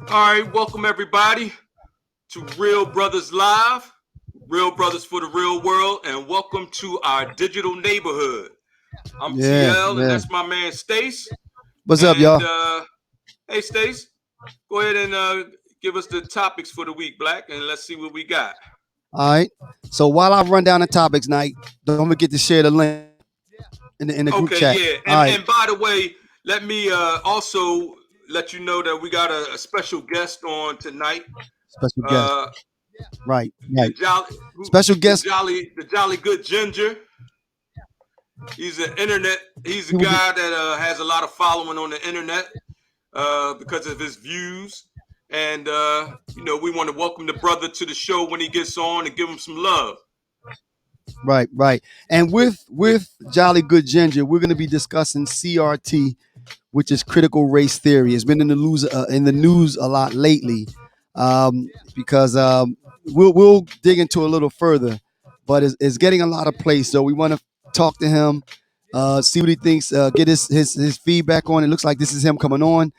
All right, welcome everybody to Real Brothers Live, Real Brothers for the Real World, and welcome to our digital neighborhood. I'm TL, and that's my man Stace. What's up, y'all? Hey, Stace, go ahead and give us the topics for the week, Black, and let's see what we got. All right. So while I run down the topics, Night, don't forget to share the link in the group chat. Okay, yeah, and by the way, let me also let you know that we got a special guest on tonight. Special guest. Right. Special guest. The Jolly Good Ginger. He's a guy that has a lot of following on the internet because of his views. And, we want to welcome the brother to the show when he gets on and give him some love. Right. And with Jolly Good Ginger, we're going to be discussing CRT, which is critical race theory. It's been in the news a lot lately because we'll dig into a little further, but it's getting a lot of play. So we want to talk to him, see what he thinks, get his feedback on it. Looks like this is him coming on.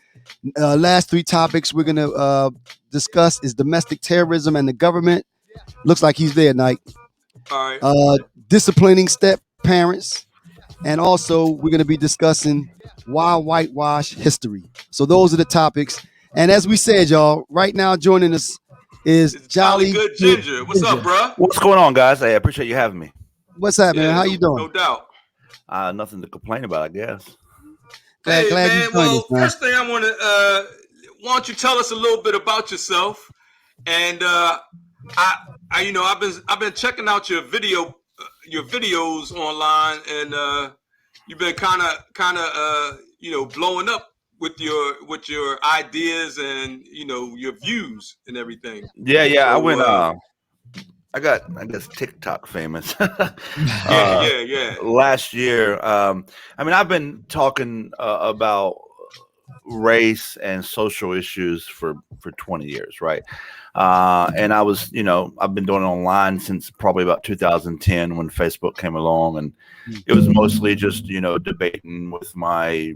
Last three topics we're going to discuss is domestic terrorism and the government. Looks like he's there, Nike. All right. Disciplining step parents. And also we're going to be discussing why whitewash history. So those are the topics. And as we said, y'all, right now joining us is Jolly Good Ginger. What's up, bro? What's going on, guys? I appreciate you having me. What's up, man? How you doing? No doubt. Nothing to complain about, I guess. Glad you joined us, man. First thing I want to, why don't you tell us a little bit about yourself? And I've been checking out your videos online, and you've been kind of blowing up with your ideas and your views and everything. Yeah. So, I went. I guess TikTok famous. Yeah. Last year, I've been talking about race and social issues for 20 years, right? And I was, I've been doing it online since probably about 2010 when Facebook came along, and it was mostly just, debating with my,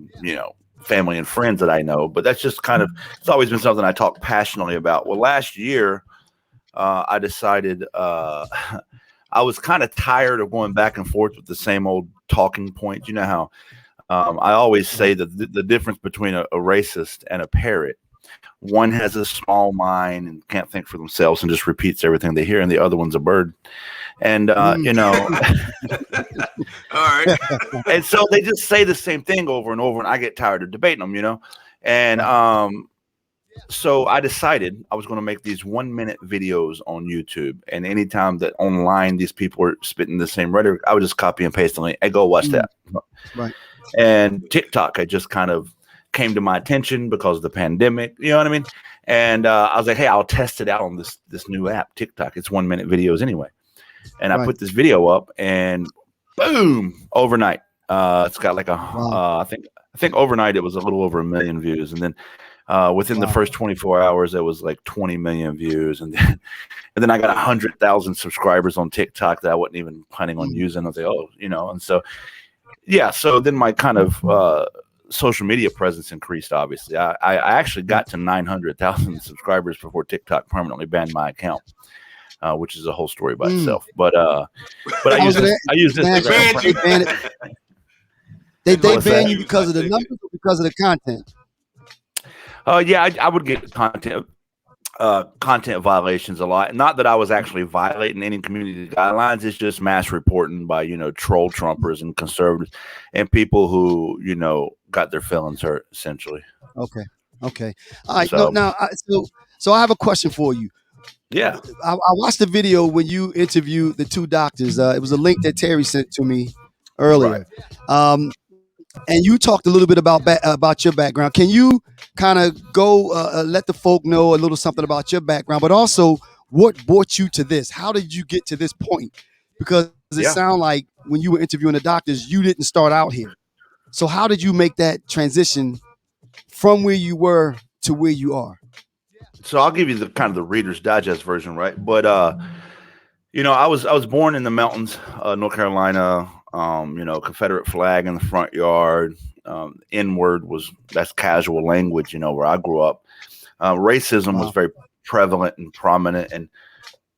family and friends that I know. But that's just it's always been something I talk passionately about. Well, last year, I decided I was kind of tired of going back and forth with the same old talking points. You know how I always say that the difference between a racist and a parrot, one has a small mind and can't think for themselves and just repeats everything they hear, and the other one's a bird. And, All right. And so they just say the same thing over and over, and I get tired of debating them, And so I decided I was going to make these 1-minute videos on YouTube, and anytime that online these people were spitting the same rhetoric, I would just copy and paste the link. Hey, go watch that. Right. And TikTok had just kind of came to my attention because of the pandemic. You know what I mean? And I was like, hey, I'll test it out on this new app, TikTok. It's 1-minute videos anyway. And I put this video up, and boom, overnight, it's got like I think overnight it was a little over 1 million views, and then. Within the first 24 hours, it was like 20 million views. And then I got 100,000 subscribers on TikTok that I wasn't even planning on using. I was like, and so, yeah. So then my kind of social media presence increased, obviously. I actually got to 900,000 subscribers before TikTok permanently banned my account, which is a whole story by itself. But I use this. They ban you because of the numbers or because of the content? I would get content violations a lot. Not that I was actually violating any community guidelines. It's just mass reporting by, troll Trumpers and conservatives and people who, got their feelings hurt, essentially. Okay. All right. So I have a question for you. Yeah. I watched the video when you interviewed the two doctors. It was a link that Terry sent to me earlier. Right. And you talked a little bit about your background. Can you kind of go let the folk know a little something about your background, but also what brought you to this? How did you get to this point? Because it sounded like when you were interviewing the doctors, you didn't start out here. So how did you make that transition from where you were to where you are? So I'll give you the Reader's Digest version, right? But I was born in the mountains, North Carolina. Confederate flag in the front yard. N-word that's casual language, where I grew up. Racism was very prevalent and prominent, and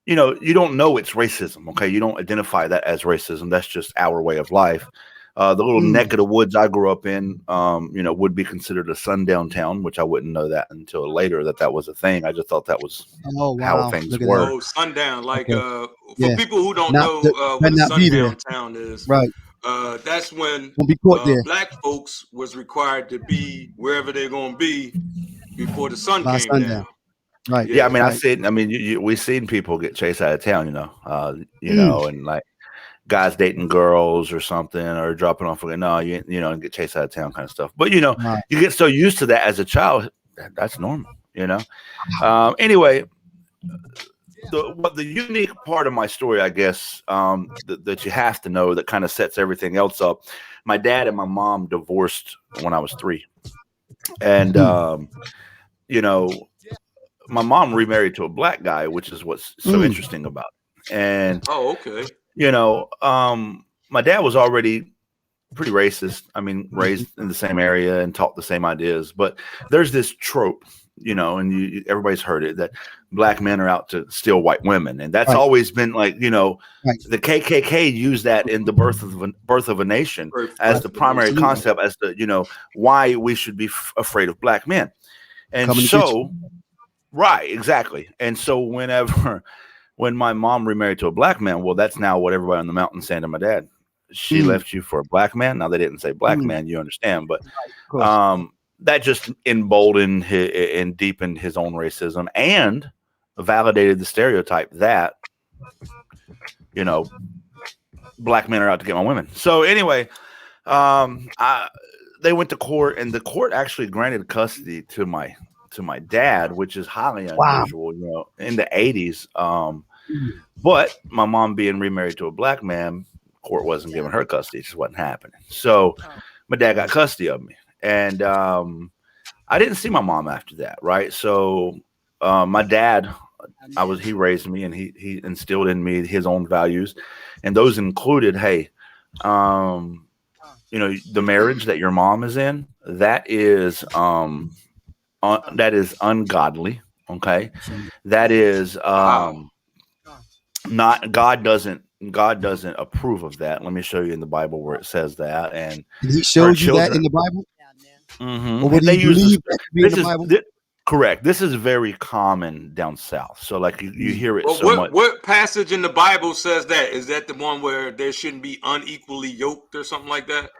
you don't know it's racism. Okay, you don't identify that as racism. That's just our way of life. The little neck of the woods I grew up in, would be considered a sundown town, which I wouldn't know that until later that was a thing. I just thought that was how things were. Oh, sundown! Like Okay. for people who don't Not, know what a not be there. sundown town is, Right. that's when Won't be caught there. black folks was required to be wherever they're going to be before the sun By came sundown. down. Right. Yeah, I mean, right. we've seen people get chased out of town, and like guys dating girls or something, or dropping off, and get chased out of town kind of stuff. But, Right. you get so used to that as a child, that's normal, Anyway, the unique part of my story, I guess, that you have to know that kind of sets everything else up. My dad and my mom divorced when I was 3. And, my mom remarried to a black guy, which is what's so interesting about it. And okay, my dad was already pretty racist. I mean, raised in the same area and taught the same ideas. But there's this trope, and everybody's heard it, that black men are out to steal white women, and that's always been like, the KKK used that in the birth of a nation as the primary concept as to why we should be afraid of black men. And right, exactly. And so when my mom remarried to a black man, well, that's now what everybody on the mountain saying to my dad. She left you for a black man. Now, they didn't say black man, you understand, but that just emboldened and deepened his own racism and validated the stereotype that black men are out to get my women. So anyway, they went to court, and the court actually granted custody to my dad, which is highly unusual, in the 80s. But my mom being remarried to a black man, court wasn't giving her custody. It just wasn't happening. So my dad got custody of me, and I didn't see my mom after that. Right. So my dad, he raised me, and he instilled in me his own values, and those included, hey, the marriage that your mom is in, that is ungodly. Okay. That is not, God doesn't approve of that. Let me show you in the Bible where it says that. And he showed you that in the Bible. Mm-hmm. Or what do you believe that to be in the Bible? Correct. This is very common down south. So like you hear it much. What passage in the Bible says that? Is that the one where there shouldn't be unequally yoked or something like that?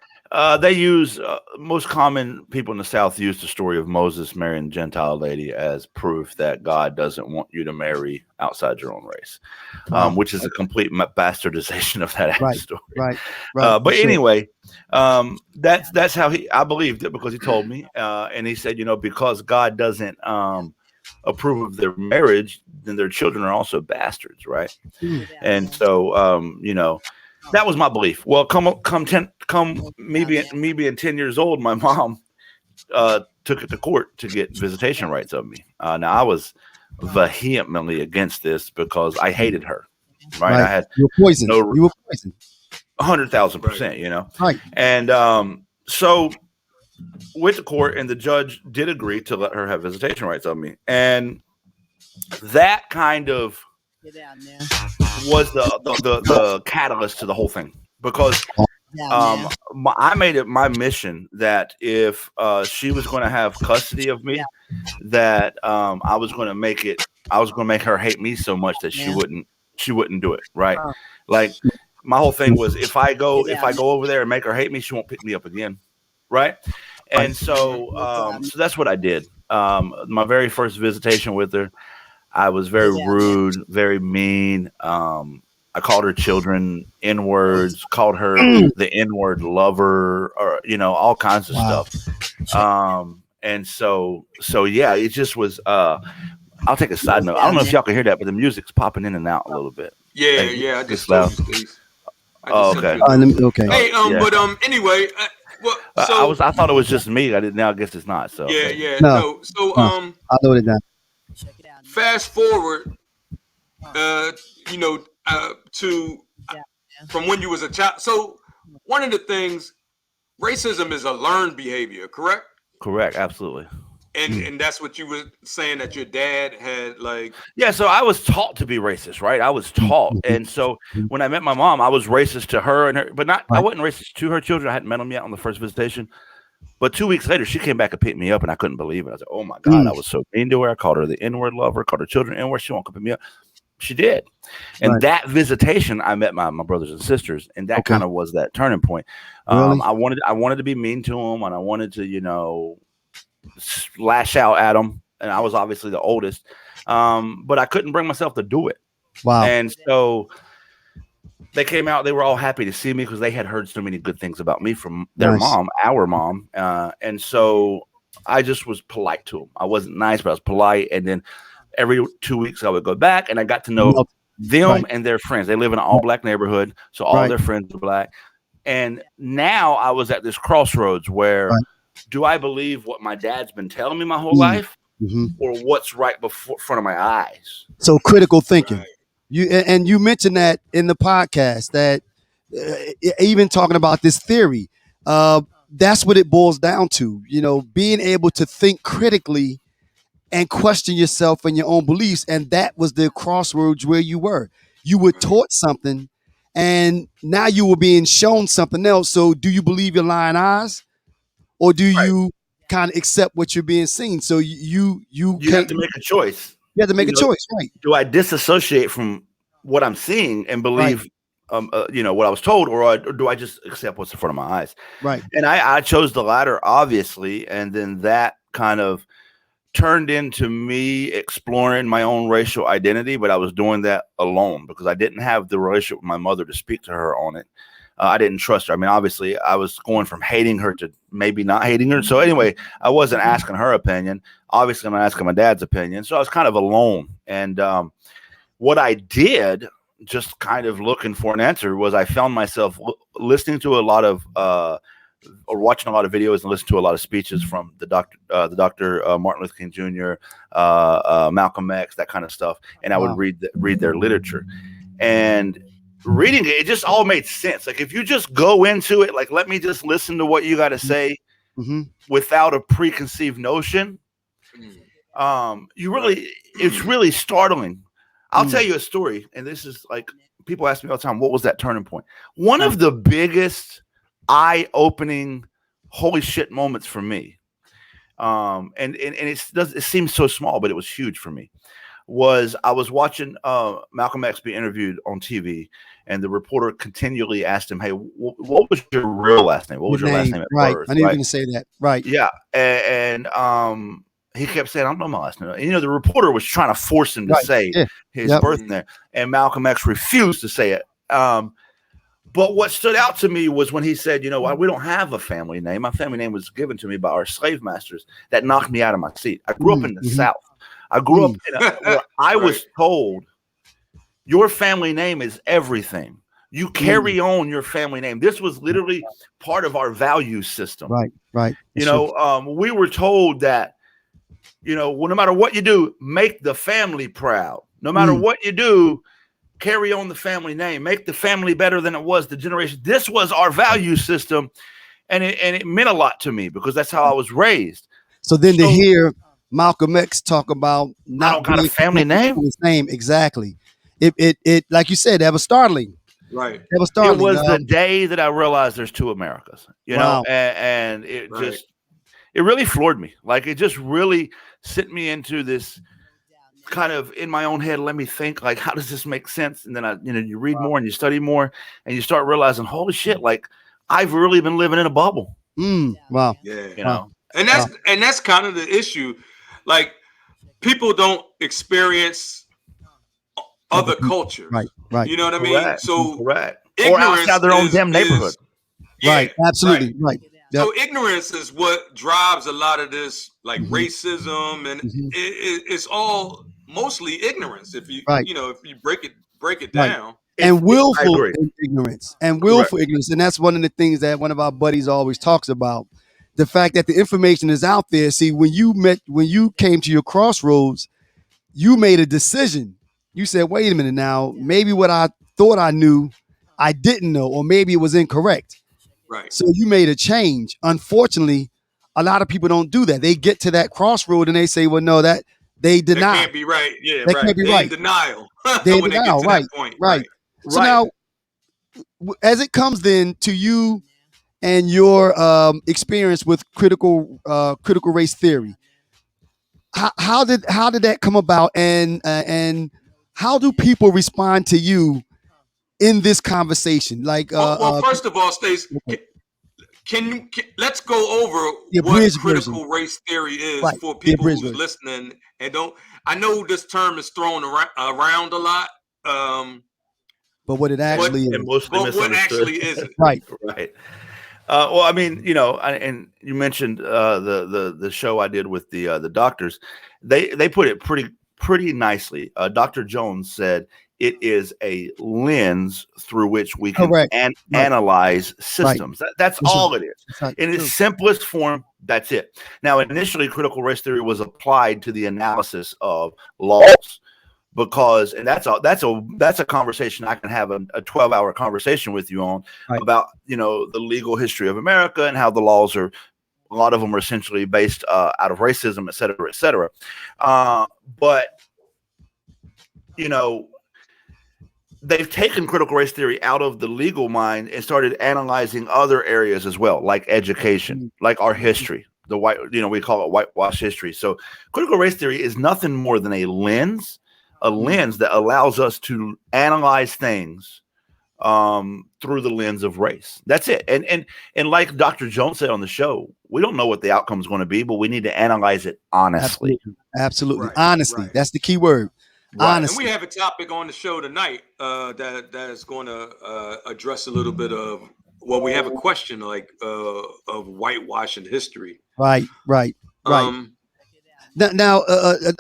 They use most common people in the South use the story of Moses marrying a Gentile lady as proof that God doesn't want you to marry outside your own race, which is a complete bastardization of that story. Right. But anyway, that's how I believed it, because he told me, and he said, because God doesn't approve of their marriage, then their children are also bastards, right? And so, that was my belief. Well, me being 10 years old, my mom took it to court to get visitation rights of me. Now I was vehemently against this because I hated her. Right? I had you were poisoned. You were poisoned. 100,000%. Right. And so went to court, and the judge did agree to let her have visitation rights of me, and that kind of was the catalyst to the whole thing, because I made it my mission that if she was going to have custody of me, that I was going to make her hate me so much that she wouldn't do it. Right. Like my whole thing was, if I go over there and make her hate me, she won't pick me up again. Right. And so that's what I did. My very first visitation with her, I was very rude, very mean. I called her children N-words, called her the N-word lover, or, all kinds of stuff. And so yeah, it just was, I'll take a side note. I don't know if y'all can hear that, but the music's popping in and out a little bit. Yeah. I just told you, Steve. Okay. Okay. Hey, but anyway, I thought it was just me. I guess it's not. So yeah. No. So I wrote it down. Fast forward, from when you was a child. So one of the things, racism is a learned behavior, correct? Correct, absolutely. And that's what you were saying, that your dad had like. Yeah, so I was taught to be racist, right? I was taught, and so when I met my mom, I was racist to her and her, but not. I wasn't racist to her children. I hadn't met them yet on the first visitation. But 2 weeks later, she came back and picked me up, and I couldn't believe it. I was like, "Oh my God!" I was so mean to her. I called her the N-word lover. Called her children N-word. She won't come pick me up. She did, and that visitation, I met my brothers and sisters, and that kind of was that turning point. Really? I wanted to be mean to them, and I wanted to, lash out at them, and I was obviously the oldest, but I couldn't bring myself to do it. Wow! And so they came out. They were all happy to see me because they had heard so many good things about me from their mom, our mom, and so I just was polite to them. I wasn't nice, but I was polite. And then every 2 weeks, I would go back, and I got to know them and their friends. They live in an all-black neighborhood, so all their friends are black. And now I was at this crossroads where. Do I believe what my dad's been telling me my whole life, or what's right before front of my eyes? So critical thinking. You mentioned that in the podcast, that even talking about this theory, that's what it boils down to. Being able to think critically and question yourself and your own beliefs. And that was the crossroads where you were. You were taught something, and now you were being shown something else. So do you believe your lying eyes? Or do you kind of accept what you're being seen? So you have to make a choice. You have to make a choice, right? Do I disassociate from what I'm seeing and believe, what I was told, or do I just accept what's in front of my eyes? Right. And I chose the latter, obviously, and then that kind of turned into me exploring my own racial identity, but I was doing that alone because I didn't have the relationship with my mother to speak to her on it. I didn't trust her. I mean, obviously, I was going from hating her to maybe not hating her. So anyway, I wasn't asking her opinion. Obviously, I'm not asking my dad's opinion. So I was kind of alone. And what I did, just kind of looking for an answer, was I found myself listening to a lot of or watching a lot of videos and listening to a lot of speeches from the Dr. Martin Luther King Jr., Malcolm X, that kind of stuff. And I would read their literature. And reading it just all made sense. Like if you just go into it, like, let me just listen to what you got to say without a preconceived notion. It's really startling. I'll tell you a story. And this is like, people ask me all the time, what was that turning point? One of the biggest eye-opening, holy shit moments for me. And it seems so small, but it was huge for me. Was I was watching Malcolm X be interviewed on TV, and the reporter continually asked him, "Hey, what was your real last name? What was your last name at birth?" I knew you were going to say that. Right. Yeah, and he kept saying, "I don't know my last name." And, the reporter was trying to force him to say his birth name, and Malcolm X refused to say it. But what stood out to me was when he said, we don't have a family name. My family name was given to me by our slave masters. That knocked me out of my seat. I grew up in the South. I grew up where I was told your family name is everything. You carry on your family name. This was literally part of our value system. Right. We were told that, well, no matter what you do, make the family proud. No matter what you do, carry on the family name. Make the family better than it was the generation. This was our value system, and it meant a lot to me because that's how I was raised. So then to hear Malcolm X talk about not got a family name. His name, exactly. It like you said, that was startling. Right. That was startling. It was the day that I realized there's two Americas. And it it really floored me. Like it just really sent me into this kind of in my own head. Let me think. Like, how does this make sense? And then you read more and you study more, and you start realizing, holy shit! Like I've really been living in a bubble. Wow. Yeah. And that's kind of the issue. Like people don't experience other cultures. Right. You know what I mean? So correct. Or outside their own damn neighborhood. Right. Absolutely. Right. Yep. So ignorance is what drives a lot of this, like racism, and it's all mostly ignorance. If you if you break it down. And willful ignorance. And that's one of the things that one of our buddies always talks about. The fact that the information is out there. See, when you came to your crossroads, you made a decision. You said, wait a minute now, maybe what I thought I knew, I didn't know, or maybe it was incorrect. Right. So you made a change. Unfortunately, a lot of people don't do that. They get to that crossroad and they say, well, no, that they deny. That can't be right. Yeah, That right. can't be They're right. in denial They when they get denial, to right, that point. right. So Right. now, as it comes then to you and your experience with critical race theory, how did that come about, and how do people respond to you in this conversation? Like, Well, first of all, Stace, let's go over the what abridged version, critical race theory is right? for The people abridged who's version, listening and don't. I know this term is thrown around a lot, but what it but actually And is, mostly what misunderstood. actually is it? right? Right. Well, I mean, and you mentioned the show I did with the doctors. They put it pretty nicely. Dr. Jones said it is a lens through which we can Correct. Right. analyze systems. That's That's all right. it is. That's right. In True. its simplest form, that's it. Now, initially, critical race theory was applied to the analysis of laws. Because that's a conversation I can have a 12-hour conversation with you on, Right. about the legal history of America and how the laws are, a lot of them are essentially based out of racism, et cetera, et cetera. But they've taken critical race theory out of the legal mind and started analyzing other areas as well, like education, like our history. The we call it whitewash history. So critical race theory is nothing more than a lens that allows us to analyze things through the lens of race. That's it. And like Dr. Jones said on the show, we don't know what the outcome is going to be, but we need to analyze it honestly. Absolutely. Right, Honestly. right. That's the key word. Right. And Honestly. we have a topic on the show tonight that is going to address a little bit of. Well, we have a question like of whitewashing history. Right. Now,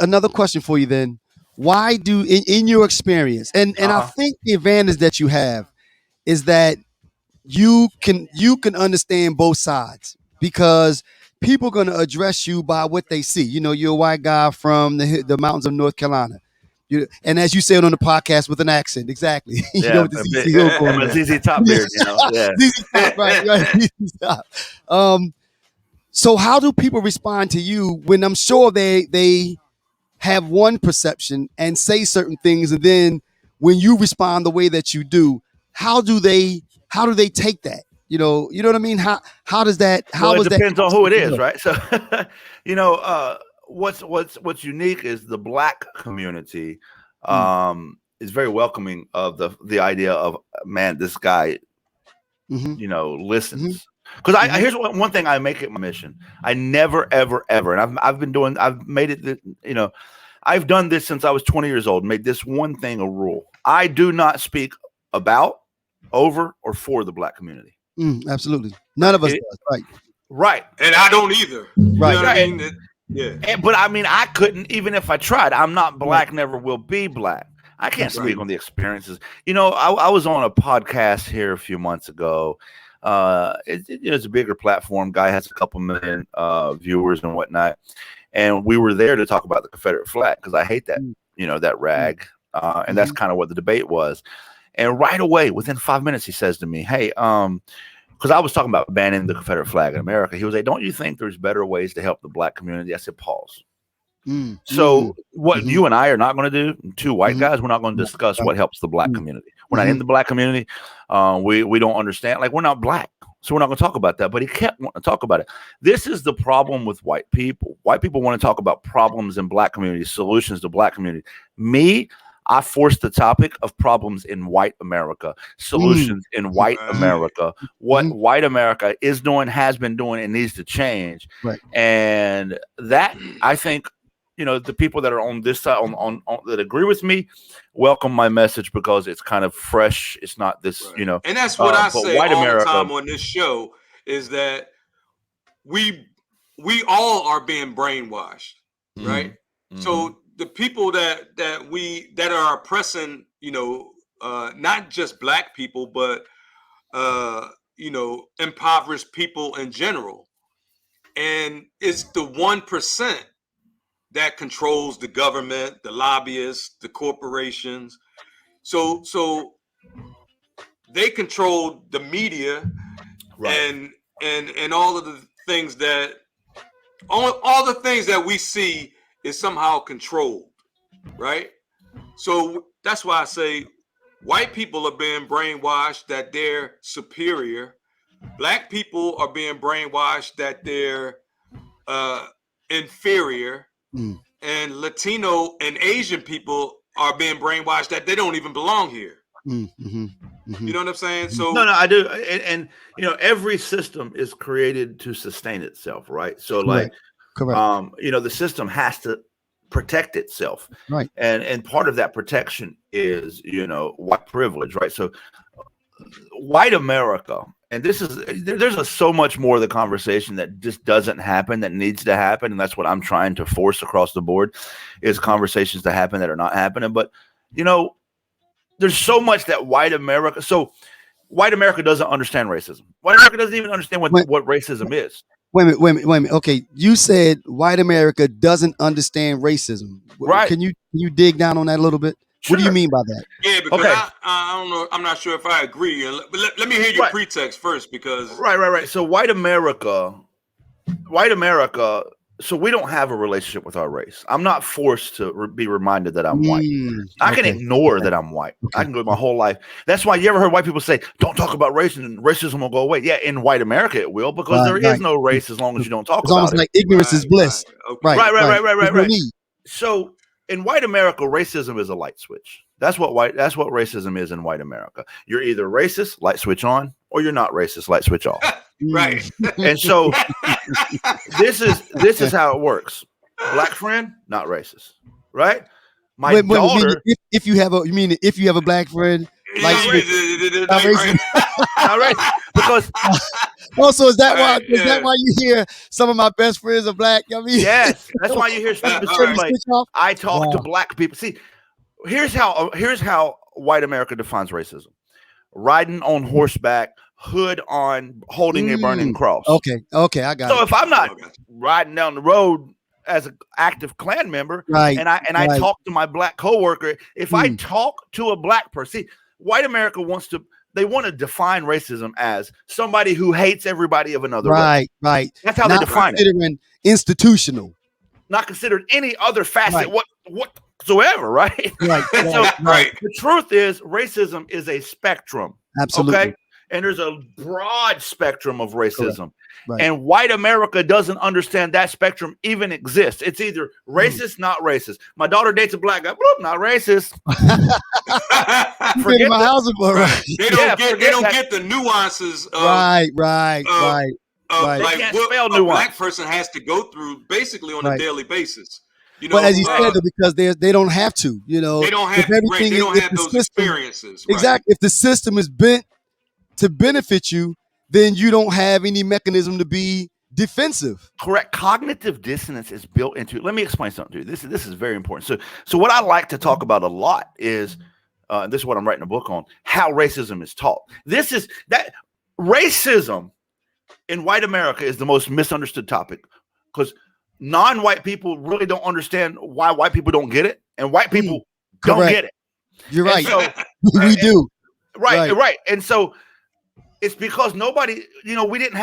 another question for you then. Why do, in your experience, and I think the advantage that you have is that you can understand both sides, because people are going to address you by what they see. You're a white guy from the mountains of North Carolina. And as you said on the podcast, with an accent, exactly. Yeah, with the ZZ Hill going I'm a on. ZZ Top beard, yeah. ZZ Top, right, ZZ Top. So how do people respond to you when I'm sure they have one perception and say certain things, and then when you respond the way that you do, how do they take that? You know what I mean? How does that? How Well, is it that? depends on who it is, right? So, what's unique is the Black community is very welcoming of the idea of, man, this guy, listens. Because here's one thing I make it my mission. I never, ever, ever, and I've made it, I've done this since I was 20 years old, made this one thing a rule. I do not speak about, over, or for the Black community. Absolutely. None of us does. Right. Right. And I don't either. Right. You know what I mean? But I mean, I couldn't, even if I tried. I'm not Black, right. Never will be Black. I can't speak on the experiences. I was on a podcast here a few months ago. It's a bigger platform. Guy has a couple million viewers and whatnot. And we were there to talk about the Confederate flag, because I hate that, that rag. And that's kind of what the debate was. And right away, within 5 minutes, he says to me, hey, because I was talking about banning the Confederate flag in America. He was like, don't you think there's better ways to help the Black community? I said, pause. So what you and I are not going to do, two white guys, we're not going to discuss what helps the Black community. We're not in the Black community. We don't understand. Like, we're not Black. So we're not going to talk about that. But he kept wanting to talk about it. This is the problem with white people. White people want to talk about problems in Black communities, solutions to Black community. Me, I forced the topic of problems in white America, solutions in white America, what white America is doing, has been doing, and needs to change. Right. And that, I think, the people that are on this side, on that agree with me, welcome my message, because it's kind of fresh. It's not this, And that's what I say all America, the time on this show, is that we all are being brainwashed, right? So the people that are oppressing, not just Black people, but impoverished people in general, and it's the 1% that controls the government, the lobbyists, the corporations. So they control the media, and all of the things that all the things that we see is somehow controlled, right? So that's why I say white people are being brainwashed that they're superior. Black people are being brainwashed that they're inferior. And Latino and Asian people are being brainwashed that they don't even belong here. You know what I'm saying? So no, I do. And you know, every system is created to sustain itself, right? So like, correct. You know, the system has to protect itself, right? And part of that protection is, you know, white privilege, right? So white America, and this is there's so much more of the conversation that just doesn't happen that needs to happen, and that's what I'm trying to force across the board, is conversations that happen that are not happening. But you know, there's so much that white America doesn't understand racism. White America doesn't even understand what racism is. Wait a minute. Okay, you said white America doesn't understand racism. Right? Can you dig down on that a little bit? Sure. What do you mean by that? Yeah, because I don't know. I'm not sure if I agree. But let me hear your pretext first, because right. So white America. So we don't have a relationship with our race. I'm not forced to be reminded that I'm white. I can ignore that I'm white. I can go my whole life. That's why you ever heard white people say, "Don't talk about race and racism will go away." Yeah, in white America it will, because there is no race as long as you don't talk about it. It's almost like ignorance is bliss. Right. So in white America, racism is a light switch. That's what racism is in white America. You're either racist, light switch on, or you're not racist, light switch off. Right. And so this is how it works. Black friend, not racist. Right? My daughter. If you have a black friend, like not racist. Not racist. Because also is that why you hear some of my best friends are black? I mean, yes, that's why you hear stupid shit like I talk to black people. See, here's how white America defines racism: riding on horseback, hood on, holding a burning cross. Okay, I got it. So if I'm not riding down the road as an active Klan member, and I talk to my black coworker, if I talk to a black person, see, white America want to define racism as somebody who hates everybody of another race. Right. That's how they define it. Considering institutional. Not considered any other facet whatsoever, right? Right. The truth is, racism is a spectrum. Absolutely. Okay? And there's a broad spectrum of racism. And white America doesn't understand that spectrum even exists. It's either racist, not racist. My daughter dates a black guy. Whoop, not racist. Forget my house, right? They don't get the nuances of right. Like what a black person has to go through basically on a daily basis. You know, but as you said, because they don't have to. You know, they don't have those experiences. Exactly. If the system is bent to benefit you, then you don't have any mechanism to be defensive. Correct. Cognitive dissonance is built into it. Let me explain something to you. This is very important. So what I like to talk about a lot is, and this is what I'm writing a book on, how racism is taught. This is that racism in white America is the most misunderstood topic, because non-white people really don't understand why white people don't get it, and white people don't get it. You're right. So, we do. Right. And so it's because nobody, we didn't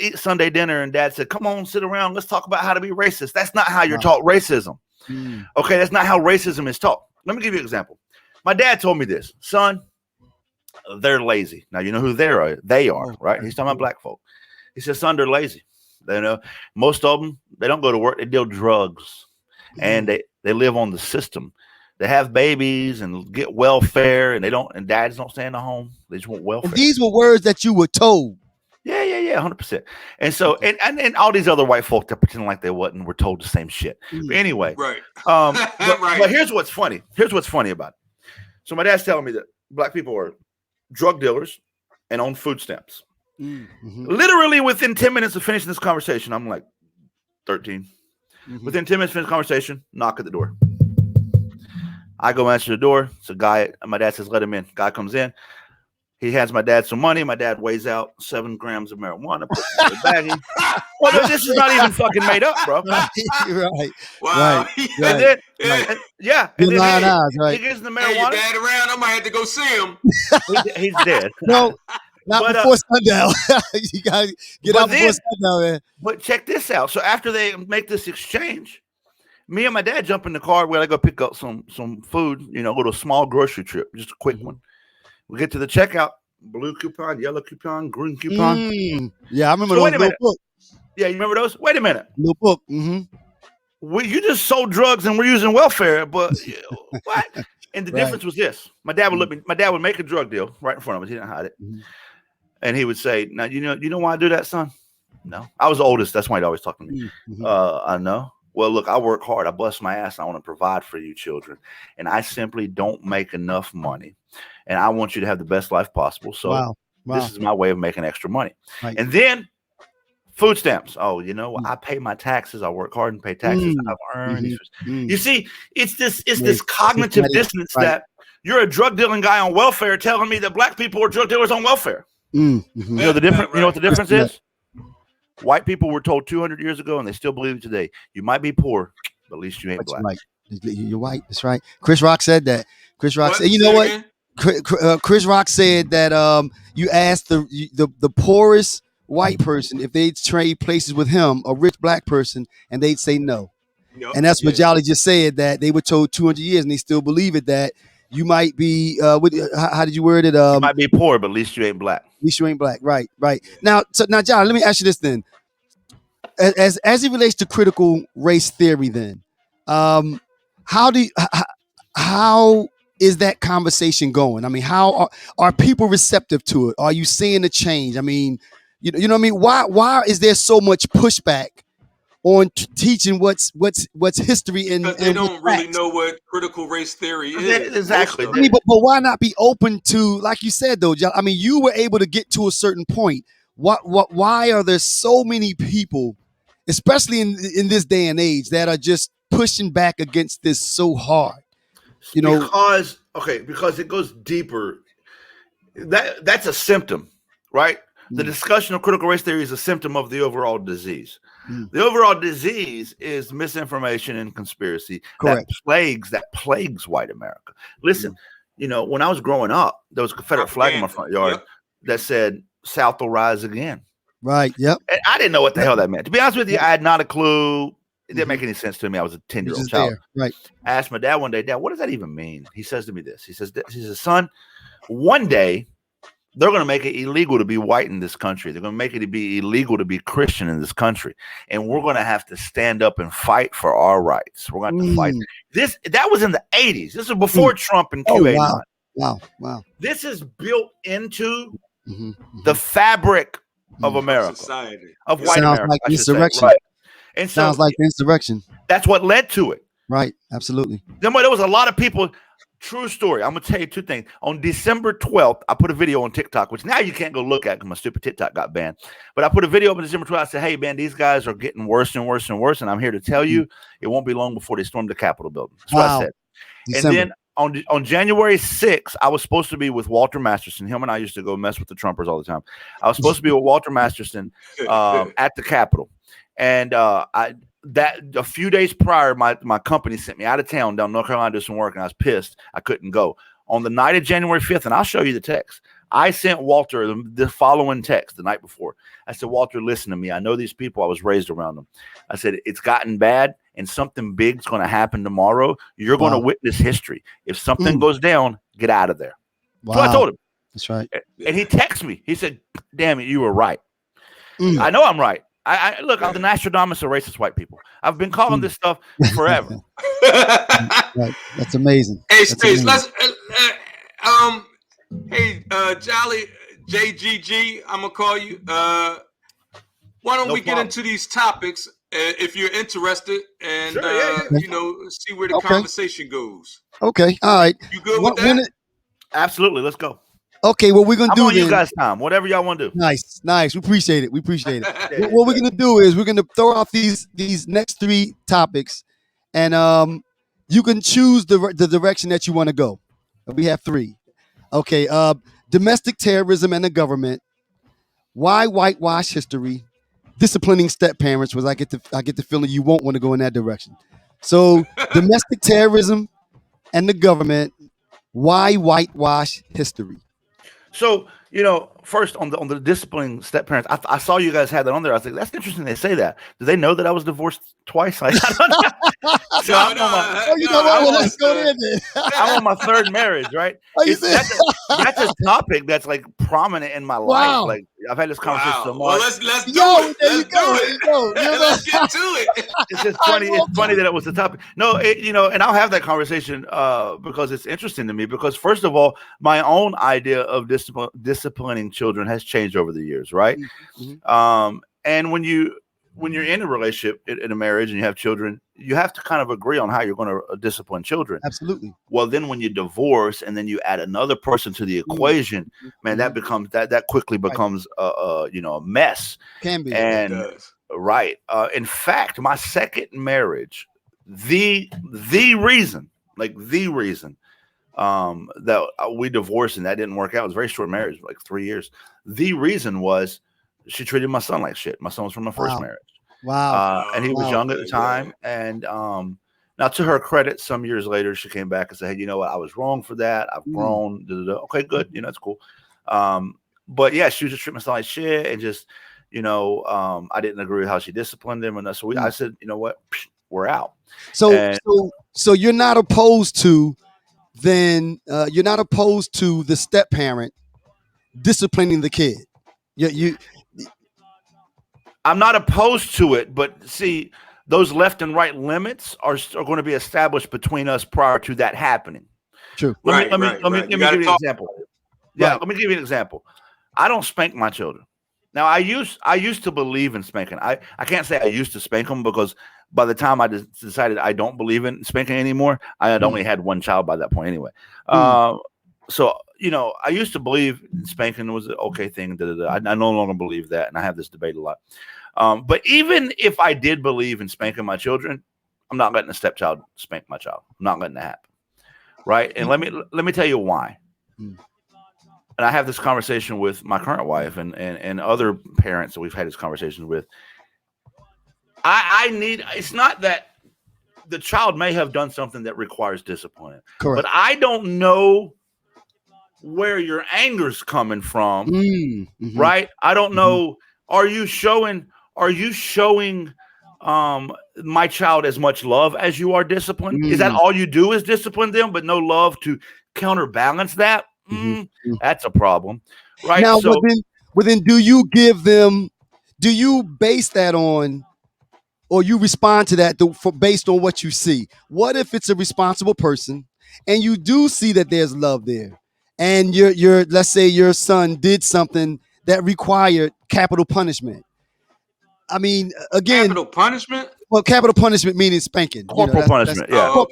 eat Sunday dinner, and Dad said, "Come on, sit around, let's talk about how to be racist." That's not how you're taught racism. Okay, that's not how racism is taught. Let me give you an example. My dad told me this: "Son, they're lazy." Now you know who they are, right? He's talking about black folk. He says, "Son, they're lazy. Most of them, they don't go to work, they deal drugs, and they live on the system. They have babies and get welfare, and dads don't stay in the home. They just want welfare." And these were words that you were told. Yeah, 100%. And so, and all these other white folk that pretend like they wasn't were told the same shit. But anyway, right. But here's what's funny. Here's what's funny about it. So my dad's telling me that black people are drug dealers and on food stamps. Literally within 10 minutes of finishing this conversation, I'm like 13. Within 10 minutes of finishing the conversation, knock at the door. I go answer the door. It's a guy. My dad says, "Let him in." Guy comes in. He hands my dad some money. My dad weighs out 7 grams of marijuana. Puts it in the baggie. Well, this is not even fucking made up, bro. Right. Wow. And then, he gives the marijuana. Hey, your dad around? I might have to go see him. He's dead. No. Not before sundown. You gotta get out before sundown, man. But check this out. So after they make this exchange, me and my dad jump in the car. We gotta go pick up some food. Go to a small grocery trip, just a quick one. We get to the checkout. Blue coupon, yellow coupon, green coupon. Yeah, I remember those little books. Yeah, you remember those? Wait a minute. Little book. You just sold drugs and we're using welfare, but what? And the difference was this: my dad would look me. My dad would make a drug deal right in front of us. He didn't hide it, and he would say, "Now you know why I do that, son? No, I was the oldest. That's why he'd always talk to me. I know. Well, look, I work hard. I bust my ass. I want to provide for you children, and I simply don't make enough money, and I want you to have the best life possible. So this is my way of making extra money, and then." Food stamps. Oh, I pay my taxes. I work hard and pay taxes. I've earned. You see, it's this cognitive dissonance that you're a drug dealing guy on welfare telling me that black people are drug dealers on welfare. You know the difference. You know what the difference is? White people were told 200 years ago, and they still believe it today. You might be poor, but at least you ain't black. Right. You're white. That's right. Chris Rock said that. Chris Rock said, you know what? Chris Rock said that you asked the poorest white person if they'd trade places with him, a rich black person, and they'd say no. And that's what Jolly just said, that they were told 200 years and they still believe it, that you might be how did you word it? You might be poor, but at least you ain't black. At least you ain't black. Right. Now Jolly, let me ask you this then. As it relates to critical race theory then, how is that conversation going? I mean, how are people receptive to it? Are you seeing a change? I mean, you know what I mean? Why is there so much pushback on teaching what's history and because they don't really know what critical race theory is. Exactly. I mean, but why not be open to, like you said though, I mean, you were able to get to a certain point. Why are there so many people, especially in this day and age, that are just pushing back against this so hard? Because it goes deeper. That's a symptom, right? The discussion of critical race theory is a symptom of the overall disease. The overall disease is misinformation and conspiracy. Correct. that plagues white America. Listen, when I was growing up, there was a Confederate flag in my front yard that said "South will rise again." Right. Yep. And I didn't know what the hell that meant. To be honest with you, I had not a clue. It didn't make any sense to me. I was a 10-year-old child. Right. I asked my dad one day, "Dad, what does that even mean?" He says to me this. He says, "Son, one day they're going to make it illegal to be white in this country. They're going to make it be illegal to be Christian in this country. And we're going to have to stand up and fight for our rights. We're going to have to fight." That was in the 80s. This is before Trump and Q89. Wow. This is built into the fabric of America, society, of white America. Like insurrection. Right. And so sounds like insurrection. That's what led to it. Right. Absolutely. There was a lot of people. True story. I'm going to tell you two things. On December 12th, I put a video on TikTok, which now you can't go look at because my stupid TikTok got banned. But I put a video up on December 12th. I said, "Hey, man, these guys are getting worse and worse and worse. And I'm here to tell you it won't be long before they storm the Capitol building." That's what I said. December. And then on January 6th, I was supposed to be with Walter Masterson. Him and I used to go mess with the Trumpers all the time. I was supposed to be with Walter Masterson at the Capitol. And a few days prior, my company sent me out of town down North Carolina to do some work, and I was pissed I couldn't go. On the night of January 5th, and I'll show you the text, I sent Walter the following text the night before. I said, "Walter, listen to me. I know these people. I was raised around them." I said, "It's gotten bad, and something big's going to happen tomorrow. You're going to witness history. If something goes down, get out of there." Wow. So I told him. That's right. And he texted me. He said, "Damn it, you were right." I know I'm right. Look, I'm the Nostradamus of racist white people. I've been calling this stuff forever. Right. That's amazing. Hey, Space, let's Jolly JGG, I'm gonna call you. Why don't we get into these topics if you're interested, and see where the conversation goes. Okay, all right. You good with that? Absolutely. Let's go. Okay, what we're gonna do? On you guys' time, whatever y'all want to do. Nice. We appreciate it. What we're gonna do is we're gonna throw out these next three topics, and you can choose the direction that you want to go. We have three. Okay. Domestic terrorism and the government. Why whitewash history? Disciplining step parents. Was I get the feeling you won't want to go in that direction. So domestic terrorism and the government. Why whitewash history? So, first on the disciplining step parents, I saw you guys had that on there. I was like, that's interesting. They say that. Do they know that I was divorced twice? Like, I don't know. So Let's go there then. I'm on my third marriage, right? That's a topic that's like prominent in my life. Like I've had this conversation so much. Well, let's do it. Let's get to it. It's just funny. It's funny that it was the topic. No, and I'll have that conversation because it's interesting to me. Because first of all, my own idea of disciplining children has changed over the years, right? Mm-hmm. And when you're in a relationship, in a marriage, and you have children, you have to kind of agree on how you're going to discipline children. Absolutely. Well, then when you divorce and then you add another person to the equation, man, that becomes that quickly becomes a mess. Can be. And right. In fact, my second marriage, the reason that we divorced and that didn't work out, it was a very short marriage, like 3 years. The reason was she treated my son like shit. My son was from my first marriage. Wow. And he was young at the time. And now, to her credit, some years later, she came back and said, hey, you know what? I was wrong for that. I've grown. Okay, good. That's cool. But yeah, she was just treating my son like shit. And just, I didn't agree with how she disciplined him. And so I said, you know what? We're out. So you're not opposed to the step parent disciplining the kid. I'm not opposed to it, but see, those left and right limits are going to be established between us prior to that happening. True. Let me give you an example. Yeah, let me give you an example. I don't spank my children. Now, I used to believe in spanking. I can't say I used to spank them because by the time I decided I don't believe in spanking anymore, I had only had one child by that point anyway. So, I used to believe spanking was an okay thing. I no longer believe that, and I have this debate a lot. But even if I did believe in spanking my children, I'm not letting a stepchild spank my child. I'm not letting that happen, right? And let me tell you why. And I have this conversation with my current wife and other parents that we've had this conversation with. It's not that the child may have done something that requires discipline, correct, but I don't know where your anger's coming from, right? I don't know. Are you showing my child as much love as you are discipline? Is that all you do is discipline them, but no love to counterbalance that? That's a problem, right? Now, but then do you base that on, or you respond to that based on what you see? What if it's a responsible person and you do see that there's love there, and your let's say your son did something that required capital punishment? I mean, again, capital punishment. Well, capital punishment meaning spanking. Corporal punishment. Corporal.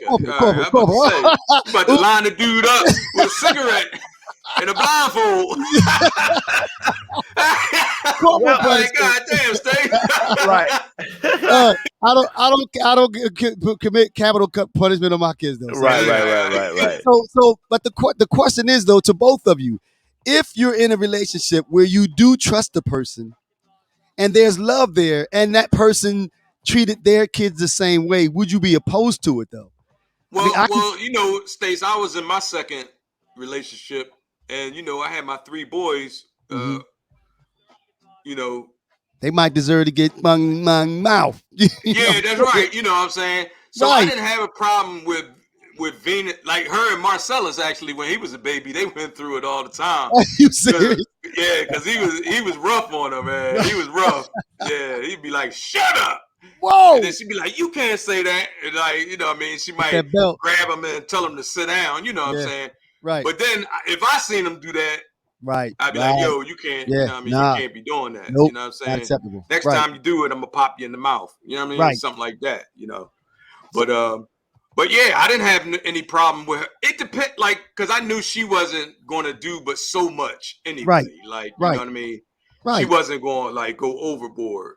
About to line the dude up with a cigarette and a blindfold. Like, God damn, Steve. Right. I don't commit capital punishment on my kids though. So. Right. But the question is though, to both of you, if you're in a relationship where you do trust the person and there's love there, and that person treated their kids the same way, would you be opposed to it though? Well, Stace, I was in my second relationship, and I had my 3 boys. They might deserve to get my mouth. Yeah, that's right. You know what I'm saying? So I didn't have a problem with Venus, like her and Marcellus. Actually, when he was a baby, they went through it all the time. Are you serious? Yeah, because he was rough on her, man. He was rough. Yeah, he'd be like, "Shut up." Whoa! And then she'd be like, "You can't say that." And like, she might grab him and tell him to sit down. You know what I'm saying? Right. But then if I seen him do that, right, I'd be like, "Yo, you can't." Yeah. You know what I mean? You can't be doing that. Nope. You know what I'm saying? Not acceptable. Next time you do it, I'm gonna pop you in the mouth. You know what I mean? Right. Something like that. But yeah, I didn't have any problem with her. It depends, like, because I knew she wasn't going to do but so much anyway. Right. Like, you know what I mean? Right. She wasn't going to, like, go overboard.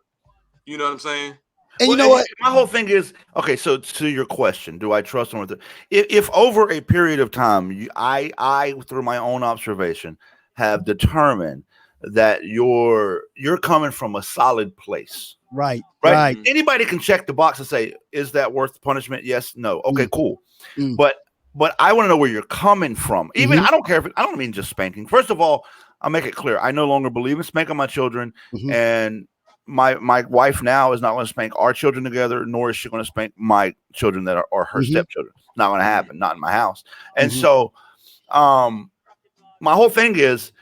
You know what I'm saying? And you know what? My whole thing is, okay, so to your question, do I trust someone? If over a period of time, I through my own observation, have determined that you're coming from a solid place. Right. Anybody can check the box and say, is that worth punishment? Yes, no. Okay, cool. But I want to know where you're coming from. Even I don't care I don't mean just spanking. First of all, I'll make it clear. I no longer believe in spanking my children, Mhm. and my wife now is not going to spank our children together, nor is she going to spank my children that are her Mhm. stepchildren. It's not going to happen, not in my house. And Mhm. so, my whole thing is,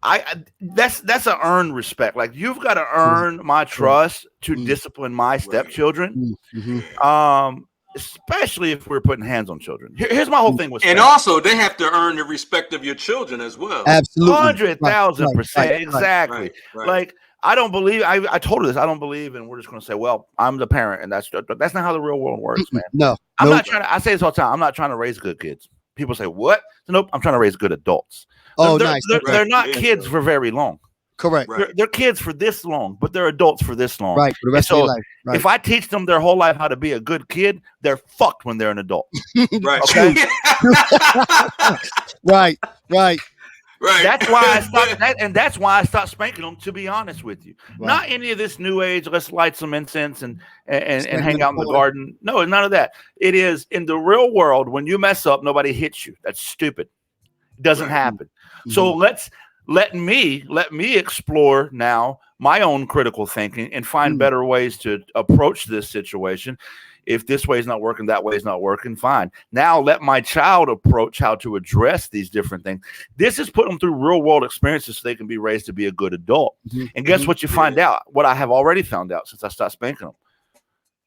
that's an earned respect. Like, you've got to earn my trust to discipline my stepchildren. Especially if we're putting hands on children. Here's my whole thing with and also they have to earn the respect of your children as well. Absolutely. 100,000%. Exactly. Right. Like, I don't believe, I told her this, I don't believe, and we're just going to say, well, I'm the parent, and that's not how the real world works, man. No. I'm not trying to, I say this all the time, I'm not trying to raise good kids. People say, what? Nope, I'm trying to raise good adults. They're not kids for very long. Correct. They're kids for this long, but they're adults for this long. Right. For the rest of their life. Right. If I teach them their whole life how to be a good kid, they're fucked when they're an adult. Right. Okay. Right. That's why I stopped that, and that's why I stopped spanking them. To be honest with you, not any of this new age. Let's light some incense and hang out in the garden. No, none of that. It is in the real world. When you mess up, nobody hits you. That's stupid. It doesn't happen. Mm-hmm. So let me explore now my own critical thinking and find better ways to approach this situation. If this way is not working, that way is not working, fine. Now let my child approach how to address these different things. This is putting them through real world experiences so they can be raised to be a good adult. And guess what you find out? What I have already found out since I stopped spanking them.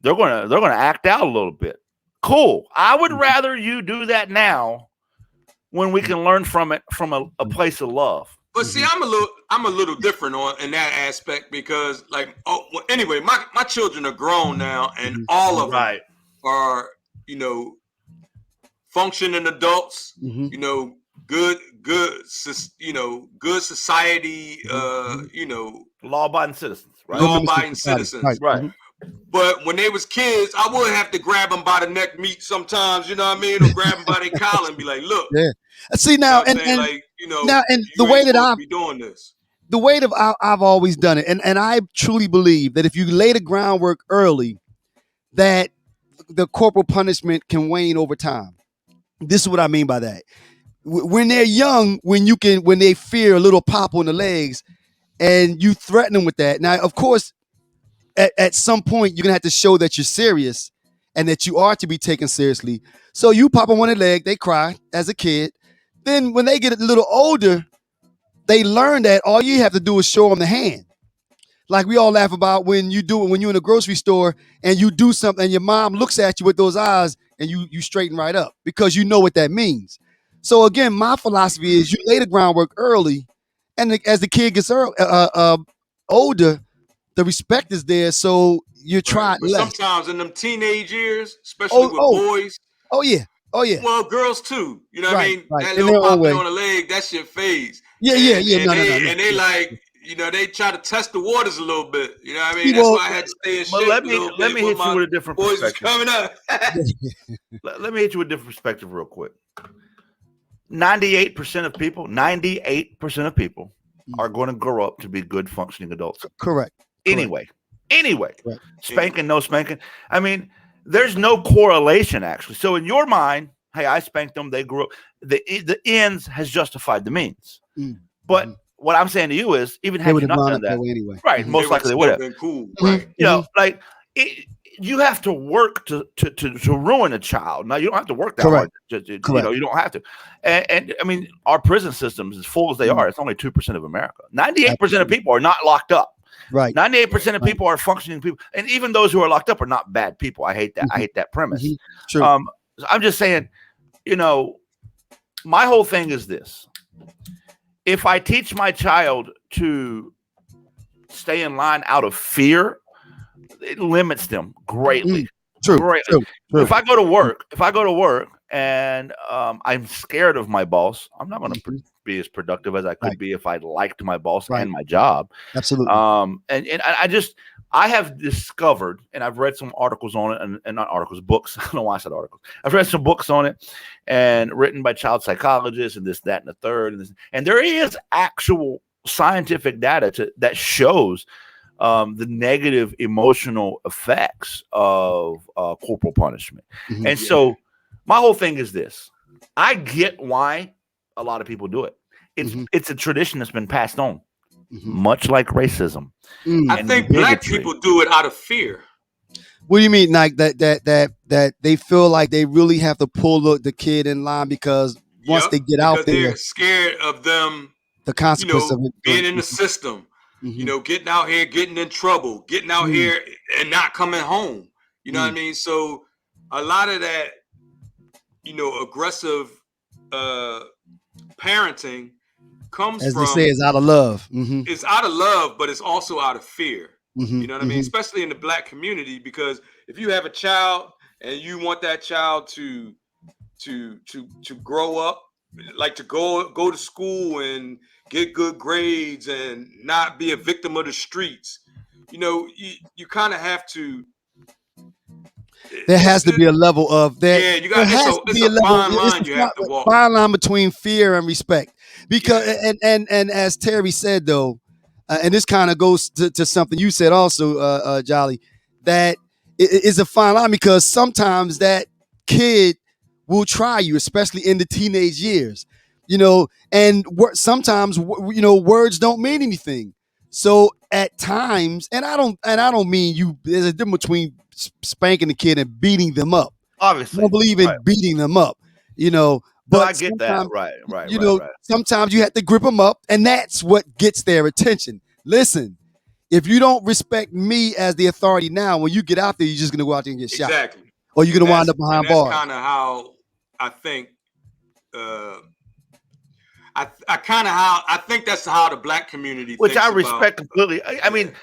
They're gonna act out a little bit. Cool. I would rather you do that now when we can learn from it from a place of love. But see, I'm a little different in that aspect because, like, anyway, my children are grown now, and all of them are, functioning adults. Good society. Law-abiding citizens. Right. Law-abiding citizens. Right. But when they was kids, I would have to grab them by the neck meat sometimes, you know what I mean, or grab them by their collar and be like, "Look." Yeah. See now, you know now, and the way that I've doing this, the way that I've always done it, and I truly believe that if you lay the groundwork early, that the corporal punishment can wane over time. This is what I mean by that. When they're young, when they fear a little pop on the legs, and you threaten them with that. Now, of course, at some point, you're gonna have to show that you're serious and that you are to be taken seriously. So you pop them on the leg, they cry as a kid. Then when they get a little older, they learn that all you have to do is show them the hand. Like we all laugh about when you're in a grocery store and you do something and your mom looks at you with those eyes and you straighten right up because you know what that means. So again, my philosophy is you lay the groundwork early, and as the kid gets older, the respect is there. So you're trying less. Sometimes in them teenage years, especially with boys. Oh yeah. Well, girls too. You know what I mean? Right. That little popping on the leg, that's your phase. Yeah. And they like, they try to test the waters a little bit. You know what I mean? That's why I had to stay in shape. Let me hit you with a different perspective. Coming up. Let me hit you with a different perspective real quick. 98% of people are going to grow up to be good functioning adults. Correct. Anyway, right. Spanking, no spanking. I mean, there's no correlation actually. So in your mind, hey, I spanked them, they grew up. The ends has justified the means. But what I'm saying to you is, even had you not done that, anyway. Right? Most likely they would have been cool. Right? Like you have to work to ruin a child. Now you don't have to work that hard. You don't have to. And I mean, our prison systems, as full as they are, it's only 2% of America. 98% of people are not locked up. Right. 98% of people are functioning people, and even those who are locked up are not bad people. I hate that. I hate that premise. True. I'm just saying, my whole thing is this: if I teach my child to stay in line out of fear, it limits them greatly. True. If I go to work and I'm scared of my boss, I'm not going to be as productive as I could be if I liked my boss and my job. Absolutely. And I have discovered, and I've read some articles on it, and not articles, books. I don't know why I said articles. I've read some books on it, and written by child psychologists, and this, that, and the third, and there is actual scientific data that shows the negative emotional effects of corporal punishment. And so my whole thing is this: I get why a lot of people do it. it's a tradition that's been passed on, much like racism. I think black people do it out of fear. What do you mean, like that they feel like they really have to pull the kid in line because once they get out there, they're scared of them, the consequence of it being in the system, getting out here, getting in trouble, getting out here and not coming home. You know what I mean? So a lot of that, aggressive parenting comes as from, they say, is out of love. It's out of love, but it's also out of fear. You know what I mean? Especially in the black community, because if you have a child and you want that child to grow up, like to go to school and get good grades and not be a victim of the streets, you kind of have to. There has to be a level of that. Yeah, you got. It's a fine line you have to walk. Fine line between fear and respect, because and as Terry said though, and this kind of goes to something you said also, Jolly, that it is a fine line because sometimes that kid will try you, especially in the teenage years, and sometimes words don't mean anything. So at times, and I don't mean you. There's a difference between spanking the kid and beating them up. Obviously, I don't believe in beating them up. But I get that. Right. Sometimes you have to grip them up, and that's what gets their attention. Listen, if you don't respect me as the authority now, when you get out there, you're just gonna go out there and get shot. Exactly. Or you're gonna wind up behind bars. That's kind of how I think. I think that's how the black community, which I respect completely. I mean,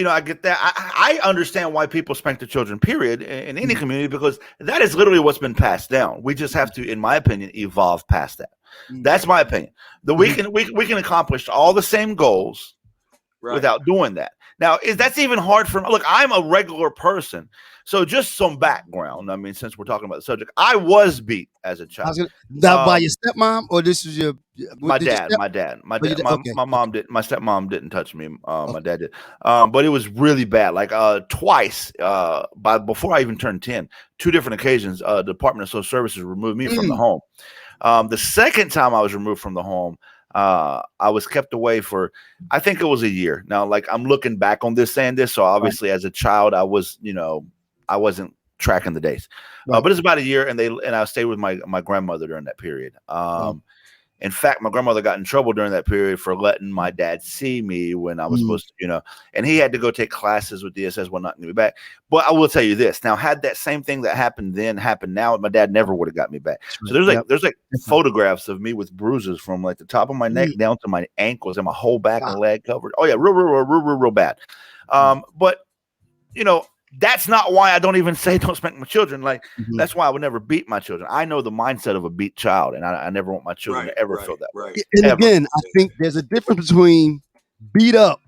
I get that. I understand why people spank their children, period, in any community, because that is literally what's been passed down. We just have to, in my opinion, evolve past that. That's my opinion. We can accomplish all the same goals without doing that. Now, that's even hard for me. Look, I'm a regular person. So just some background. I mean, since we're talking about the subject, I was beat as a child. By your stepmom, or this was my dad. My mom didn't. My stepmom didn't touch me. My dad did. But it was really bad. Like twice. Before I even turned 10, 2 different occasions, the Department of Social Services removed me from the home. The second time I was removed from the home, I was kept away for, I think it was a year. Now, like, I'm looking back on this, saying this. So obviously, as a child, I was, I wasn't tracking the days, but it's about a year, and I stayed with my grandmother during that period. In fact, my grandmother got in trouble during that period for letting my dad see me when I was supposed to, and he had to go take classes with DSS while not getting me back. But I will tell you this: now, had that same thing that happened then happened now, my dad never would have got me back. So there's like photographs of me with bruises from like the top of my neck down to my ankles and my whole back and leg covered. Oh yeah, real bad. But that's not why I don't even say don't spank my children. Like, that's why I would never beat my children. I know the mindset of a beat child, and I never want my children to ever feel that way. And again, I think there's a difference between beat up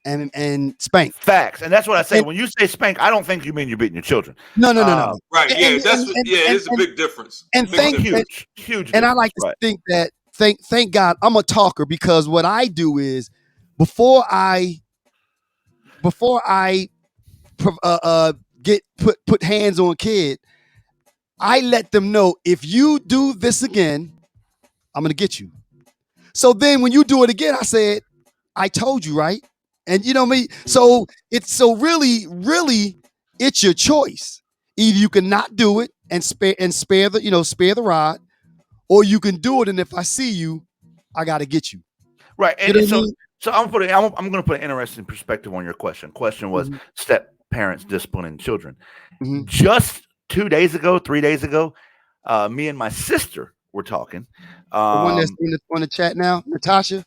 and spank. Facts. And that's what I say. When you say spank, I don't think you mean you're beating your children. No. Right. It's a big difference. And huge. And I like to think that, thank God I'm a talker, because what I do is before I get put hands on kid, I let them know, if you do this again, I'm gonna get you. So then when you do it again, I said, I told you, right? And you know me. So it's really it's your choice. Either you can not do it and spare the rod, or you can do it, and if I see you, I gotta get you. Right. And so I'm gonna put an interesting perspective on your question. Question was step parents disciplining children. Just 3 days ago, me and my sister were talking. The one that's on the chat now, Natasha.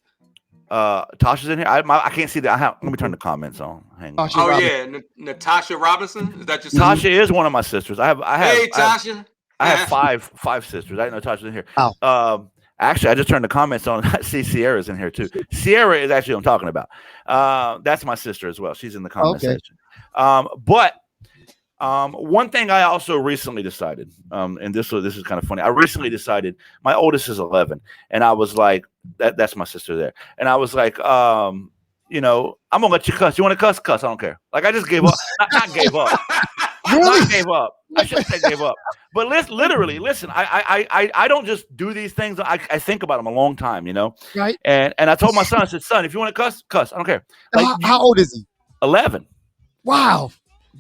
Tasha's in here. I can't see that. Let me turn the comments on. Hang on. Yeah, Natasha Robinson. Is that your sister? Tasha is one of my sisters. I have. Hey, Tasha. I have five sisters. I didn't know Tasha's in here. Oh. Actually, I just turned the comments on. I see Sierra's in here too. Sierra is actually what I'm talking about. That's my sister as well. She's in the comment section. But one thing I also recently decided, and this is kind of funny. I recently decided, my oldest is 11, and I was like, that's my sister there. And I was like, I'm gonna let you cuss. You want to cuss? Cuss. I don't care. Like, I just gave up. Not gave up. I gave up. I shouldn't say gave up. But literally, listen. I don't just do these things. I think about them a long time, you know. Right. And I told my son, I said, son, if you want to cuss, cuss. I don't care. Like, How old is he? 11. Wow.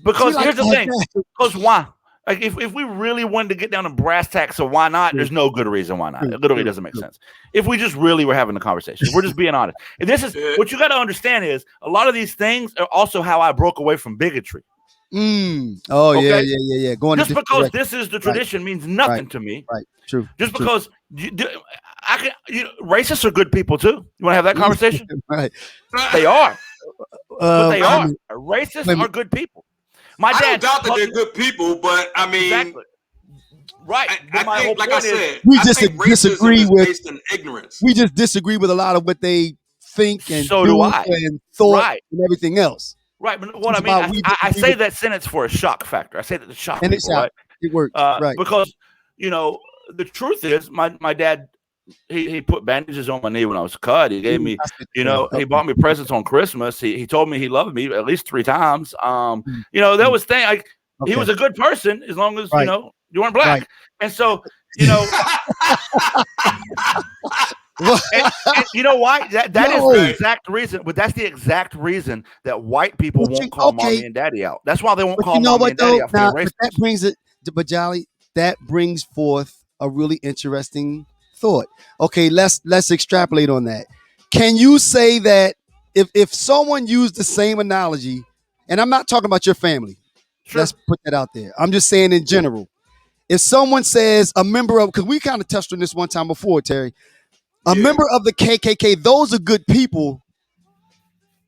Because here's the thing. Because why? Like if we really wanted to get down to brass tacks of why not, there's no good reason why not. It literally doesn't make sense. If we just really were having the conversation, we're just being honest. And this is what you got to understand is a lot of these things are also how I broke away from bigotry. Oh, okay? yeah. Going just because this is the tradition means nothing to me. Right. True. Just because racists are good people too. You want to have that conversation? Right. They are. But they are. Racists are good people. I don't doubt that they're good people, but I mean, exactly. Right. I think, like I said, we just disagree with based in ignorance. We just disagree with a lot of what they think and so do I. And thought and everything else. Right, but what I mean, I say that sentence for a shock factor. I say that to shock people, right? It works, right? Because the truth is, my dad. He put bandages on my knee when I was cut. He gave me, he bought me presents on Christmas. He told me he loved me at least 3 times. There was thing like he was a good person as long as you weren't black. Right. And so and you know why? That is the exact reason. But that's the exact reason that white people won't call mommy and daddy out. That's why they won't call mommy and daddy out for being racist. That brings it, but Jolly, that brings forth a really interesting thought. Okay, let's extrapolate on that. Can you say that if someone used the same analogy, and I'm not talking about your family, let's put that out there. I'm just saying in general. If someone says a member of, because we kind of touched on this one time before, Terry, a member of the KKK, those are good people.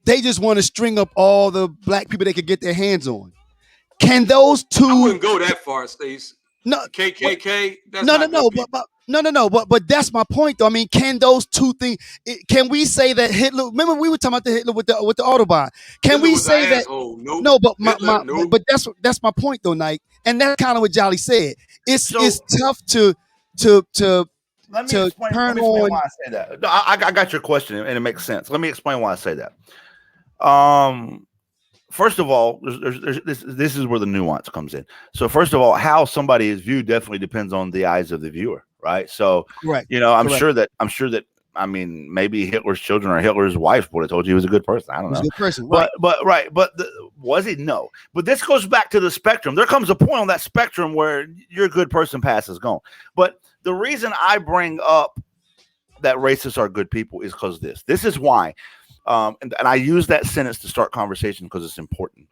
They just want to string up all the black people they could get their hands on. Can those two? I wouldn't go that far, Stace. No, KKK. But that's my point, though. I mean, can those two things? Can we say that Hitler? Remember, we were talking about the Hitler with the Autobahn. Can we say that? Nope. No, but but that's my point, though, Nike. And that's kind of what Jolly said. It's tough to let me explain why I say that. No, I got your question, and it makes sense. Let me explain why I say that. First of all, this is where the nuance comes in. So first of all, how somebody is viewed definitely depends on the eyes of the viewer, right? So, I'm sure that I mean, maybe Hitler's children or Hitler's wife would have told you he was a good person. I don't know. He was a good person, right? But was he? No. But this goes back to the spectrum. There comes a point on that spectrum where you're a good person, past is gone. But the reason I bring up that racists are good people is because this is why. And I use that sentence to start conversation because it's important.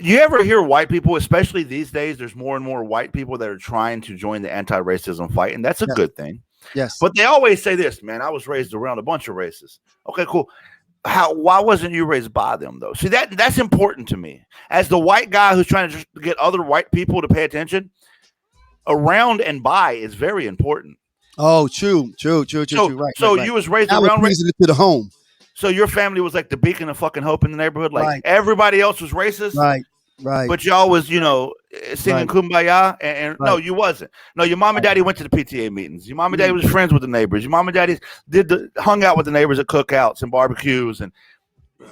You ever hear white people, especially these days, there's more and more white people that are trying to join the anti-racism fight, and that's a good thing. Yes. But they always say this, man, I was raised around a bunch of racists. Okay, cool. Why wasn't you raised by them, though? See, that's important to me. As the white guy who's trying to just get other white people to pay attention, around and by is very important. Oh, true. Right. You was raised around racism to the home. So your family was like the beacon of fucking hope in the neighborhood. Like everybody else was racist. Right. But y'all was, singing Kumbaya. And no, you wasn't. No, your mom and daddy went to the PTA meetings. Your mom and daddy was friends with the neighbors. Your mom and daddy hung out with the neighbors at cookouts and barbecues. And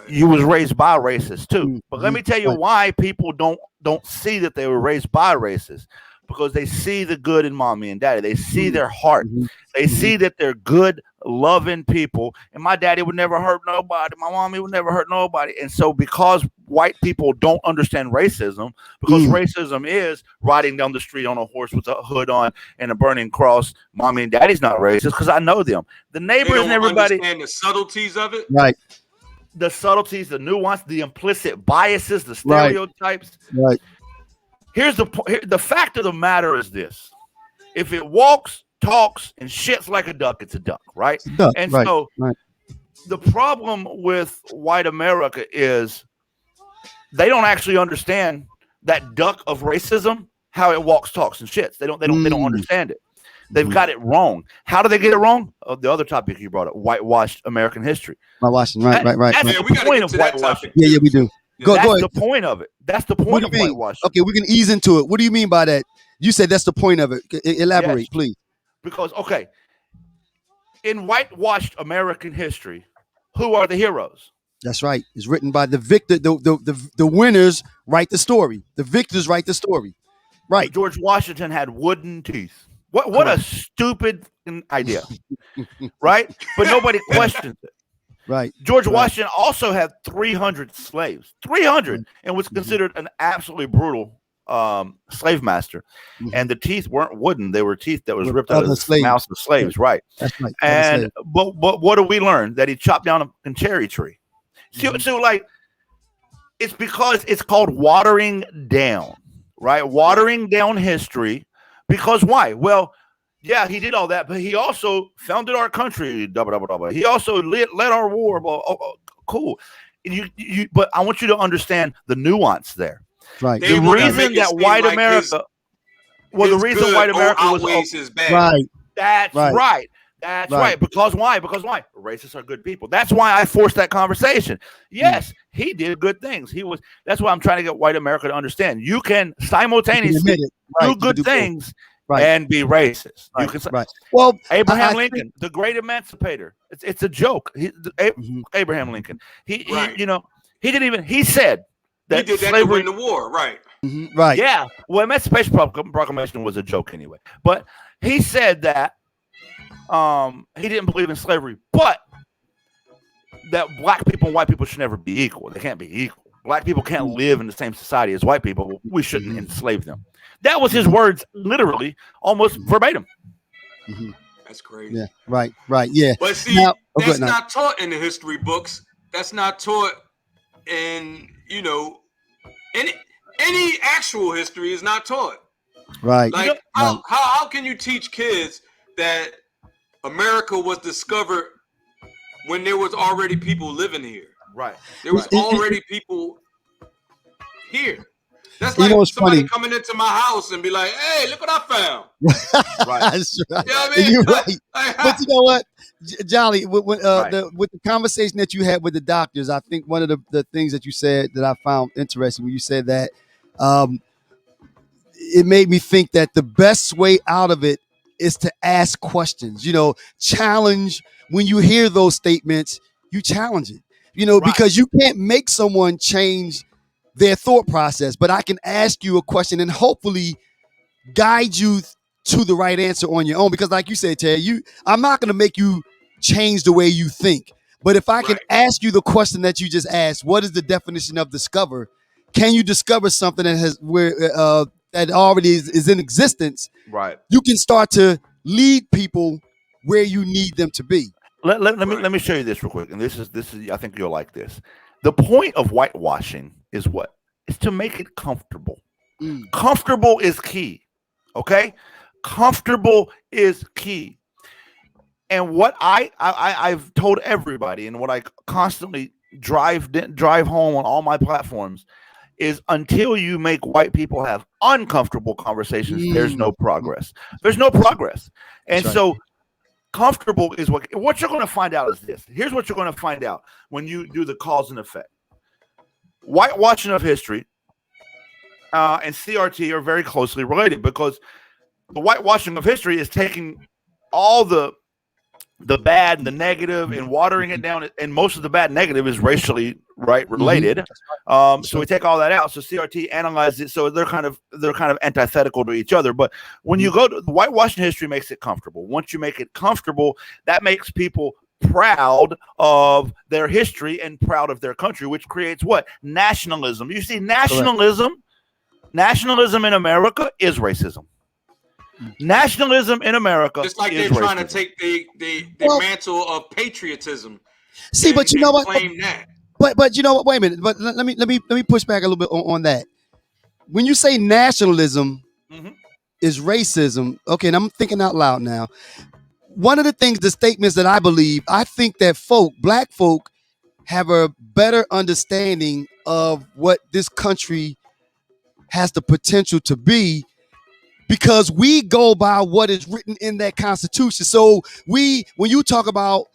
you was raised by racists too. But let me tell you why people don't see that they were raised by racists. Because they see the good in mommy and daddy. They see their heart. They see that they're good, loving people. And my daddy would never hurt nobody. My mommy would never hurt nobody. And so because white people don't understand racism, because racism is riding down the street on a horse with a hood on and a burning cross, mommy and daddy's not racist because I know them. The neighbors and everybody. Understand the subtleties of it. Right. The subtleties, the nuance, the implicit biases, the stereotypes. Right. Here's the fact of the matter is this: if it walks, talks, and shits like a duck, it's a duck, right? It's a duck, and so the problem with white America is they don't actually understand that duck of racism, how it walks, talks, and shits. They don't understand it. They've got it wrong. How do they get it wrong? The other topic you brought up, whitewashed American history. Whitewashing, right. That's the point of whitewashing. Yeah, we do. That's the point of it. That's the point of whitewashing. Okay, we can ease into it. What do you mean by that? You said that's the point of it. Elaborate, please. Because, in whitewashed American history, who are the heroes? That's right. It's written by the victor. The winners write the story. The victors write the story. Right. George Washington had wooden teeth. What Correct. a stupid idea, right? But nobody questions it. Right. George Right. Washington also had 300 slaves, 300, Right. and was considered an absolutely brutal slave master. Mhm. And the teeth weren't wooden; they were teeth that was ripped out Other of the slaves. mouths of slaves, right? That's right. Other And slaves. but what do we learn? That he chopped down a cherry tree. Mhm. So like, it's because it's called watering down, right? Watering down history. Because why? Well, yeah, he did all that, but he also founded our country. Double, double, double. He also led our war. Cool. But I want you to understand the nuance there. Right. They The wanna reason make it that seem white like America, his the reason good white America was outweighs his bad. Right. that's Right. right. That's Right. right. Because why? Because why? Racists are good people. That's why I forced that conversation. Yes, he did good things. That's why I'm trying to get white America to understand. You can You can simultaneously admit it. Right. do You can good do both. things Right. and be racist. Right. You can Right. Well, Abraham I Lincoln, the great emancipator. It's a joke. Mhm. Abraham Lincoln. He Right. he didn't even. He said He that did that to slavery. win the war, right? Mhm. Right. Yeah, well, Emancipation Proclamation was a joke anyway. But he said that he didn't believe in slavery, but that black people and white people should never be equal. They can't be equal. Black people can't live in the same society as white people. We shouldn't enslave them. That was his words, literally, almost verbatim. Mhm. That's crazy. Yeah. Right. Right. Yeah. But see, Now, that's good now. not taught in the history books. That's not taught in, any actual history is not taught. Right. Like Right. how can you teach kids that America was discovered when there was already people living here? Right. There was Right. already people here. That's You like know what's somebody funny? coming into my house and be like, "Hey, look what I found." Right. That's right. You know what I mean? You're right. But you know what, Jolly, with Right. the conversation that you had with the doctors, I think one of the things that you said that I found interesting when you said that, um, it made me think that the best way out of it is to ask questions. Challenge when you hear those statements. You challenge it. Right. Because you can't make someone change their thought process, but I can ask you a question and hopefully guide you to the right answer on your own. Because like you said, Ted, I'm not going to make you change the way you think. But if I can Right. ask you the question that you just asked, what is the definition of discover? Can you discover something that already is in existence? Right. You can start to lead people where you need them to be. Let Right. me show you this real quick. And this is I think you'll like this. The point of whitewashing is what? It's to make it comfortable. Mm. Comfortable is key. Okay? Comfortable is key. And what I've told everybody, and what I constantly drive home on all my platforms, is until you make white people have uncomfortable conversations, there's no progress. There's no progress. And That's right. so comfortable is what you're going to find out is this. Here's what you're going to find out when you do the cause and effect. Whitewashing of history and CRT are very closely related, because the whitewashing of history is taking all the bad and the negative and watering it down, and most of the bad and negative is racially related. So we take all that out. So CRT analyzes it. So they're kind of antithetical to each other. But when you go to the whitewashing history, makes it comfortable. Once you make it comfortable, that makes people proud of their history and proud of their country, which creates what? Nationalism. You see, nationalism in America is racism. Nationalism in America, just like is they're trying racism. to take the mantle of patriotism. See, but you know what? Claim that. But you know what? Wait a minute. But let me push back a little bit on that. When you say nationalism is racism, okay, and I'm thinking out loud now. One of the statements that I think that black folk, have a better understanding of what this country has the potential to be, because we go by what is written in that Constitution. So when you talk about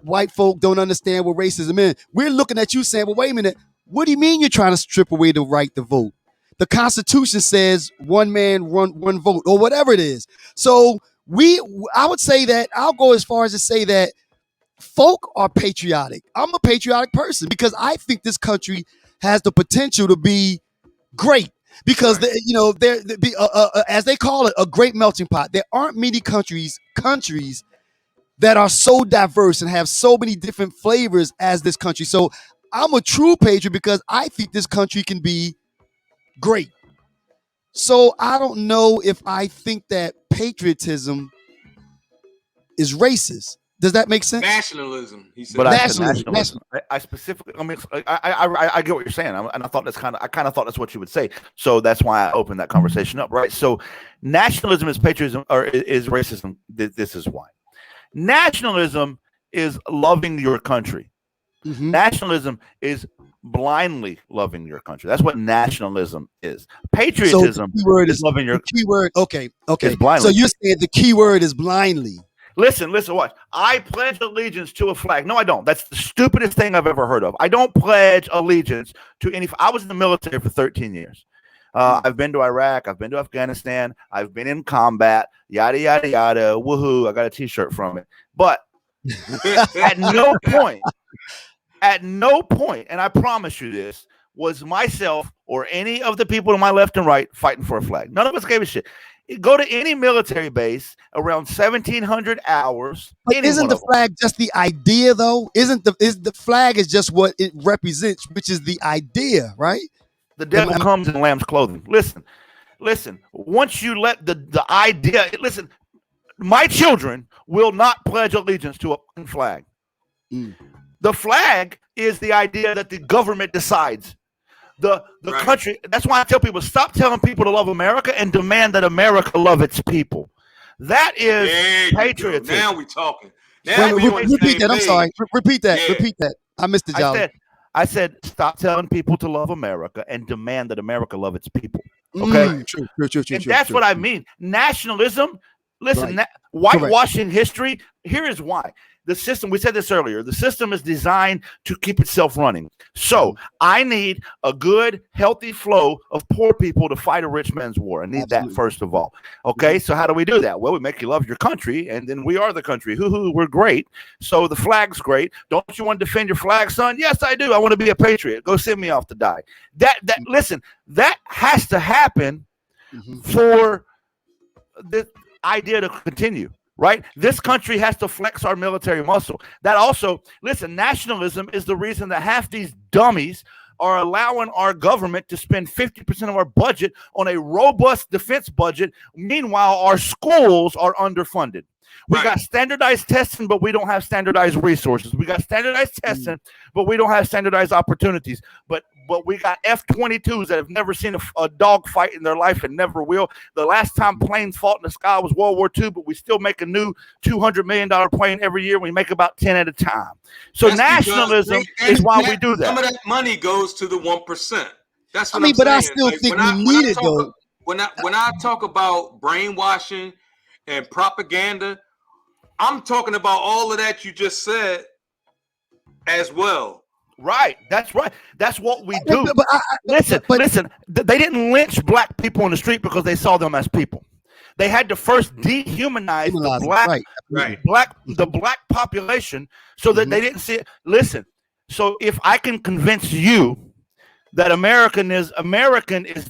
white folk don't understand what racism is, we're looking at you saying, well, wait a minute, what do you mean you're trying to strip away the right to vote? The Constitution says one man, one vote, or whatever it is. So I would say that I'll go as far as to say that folk are patriotic. I'm a patriotic person because I think this country has the potential to be great. Because as they call it, a great melting pot. There aren't many countries that are so diverse and have so many different flavors as this country. So I'm a true patriot because I think this country can be great. So I don't know if I think that patriotism is racist. Does that make sense? Nationalism, he said. But I said nationalism. I specifically, I mean, I get what you're saying, and I thought I kind of thought that's what you would say. So that's why I opened that conversation up, right? So nationalism is patriotism, or is racism. This is why. Nationalism is loving your country. Mm-hmm. Nationalism is blindly loving your country. That's what nationalism is. Patriotism is loving your keyword. Okay. Is blindly. So you're saying the key word is blindly. Listen, watch. I pledge allegiance to a flag. No, I don't. That's the stupidest thing I've ever heard of. I don't pledge allegiance to any. I was in the military for 13 years. I've been to Iraq. I've been to Afghanistan. I've been in combat. Yada, yada, yada. Woohoo. I got a t-shirt from it. But at no point, and I promise you this, was myself or any of the people to my left and right fighting for a flag. None of us gave a shit. Go to any military base around 1,700 hours. But isn't the flag just the idea, though? Is the flag is just what it represents, which is the idea, right? The devil comes in lamb's clothing. Listen. Once you let the idea, listen, my children will not pledge allegiance to a flag. Mm. The flag is the idea that the government decides. The right. Country. That's why I tell people, stop telling people to love America and demand that America love its people. That is patriotism. Now we're talking. Repeat that. I'm sorry. Repeat that. Yeah. Repeat that. I missed the job. I said, stop telling people to love America and demand that America love its people. Okay? True. And that's what I mean. Nationalism, listen, right. Whitewashing history, here is why. The system, we said this earlier, the system is designed to keep itself running. So I need a good, healthy flow of poor people to fight a rich man's war. I need that first of all. Okay, so how do we do that? Well, we make you love your country, and then we are the country. Hoo-hoo, we're great. So the flag's great. Don't you want to defend your flag, son? Yes, I do. I want to be a patriot. Go send me off to die. Listen, that has to happen for the idea to continue. Right? This country has to flex our military muscle. That also, listen, nationalism is the reason that half these dummies are allowing our government to spend 50% of our budget on a robust defense budget. Meanwhile, our schools are underfunded. We got standardized testing, but we don't have standardized resources. We got standardized testing, but we don't have standardized opportunities. But we got F-22s that have never seen a dog fight in their life and never will. The last time planes fought in the sky was World War II, but we still make a new $200 million plane every year. We make about 10 at a time. So that's nationalism is why we do that. Some of that money goes to the 1%. That's what I mean, but saying. I still think we need it, though. When I talk about brainwashing and propaganda, I'm talking about all of that you just said as well. Right. That's right. That's what we do. Listen. They didn't lynch black people on the street because they saw them as people. They had to first dehumanize the black population so that they didn't see it. Listen. So if I can convince you that American is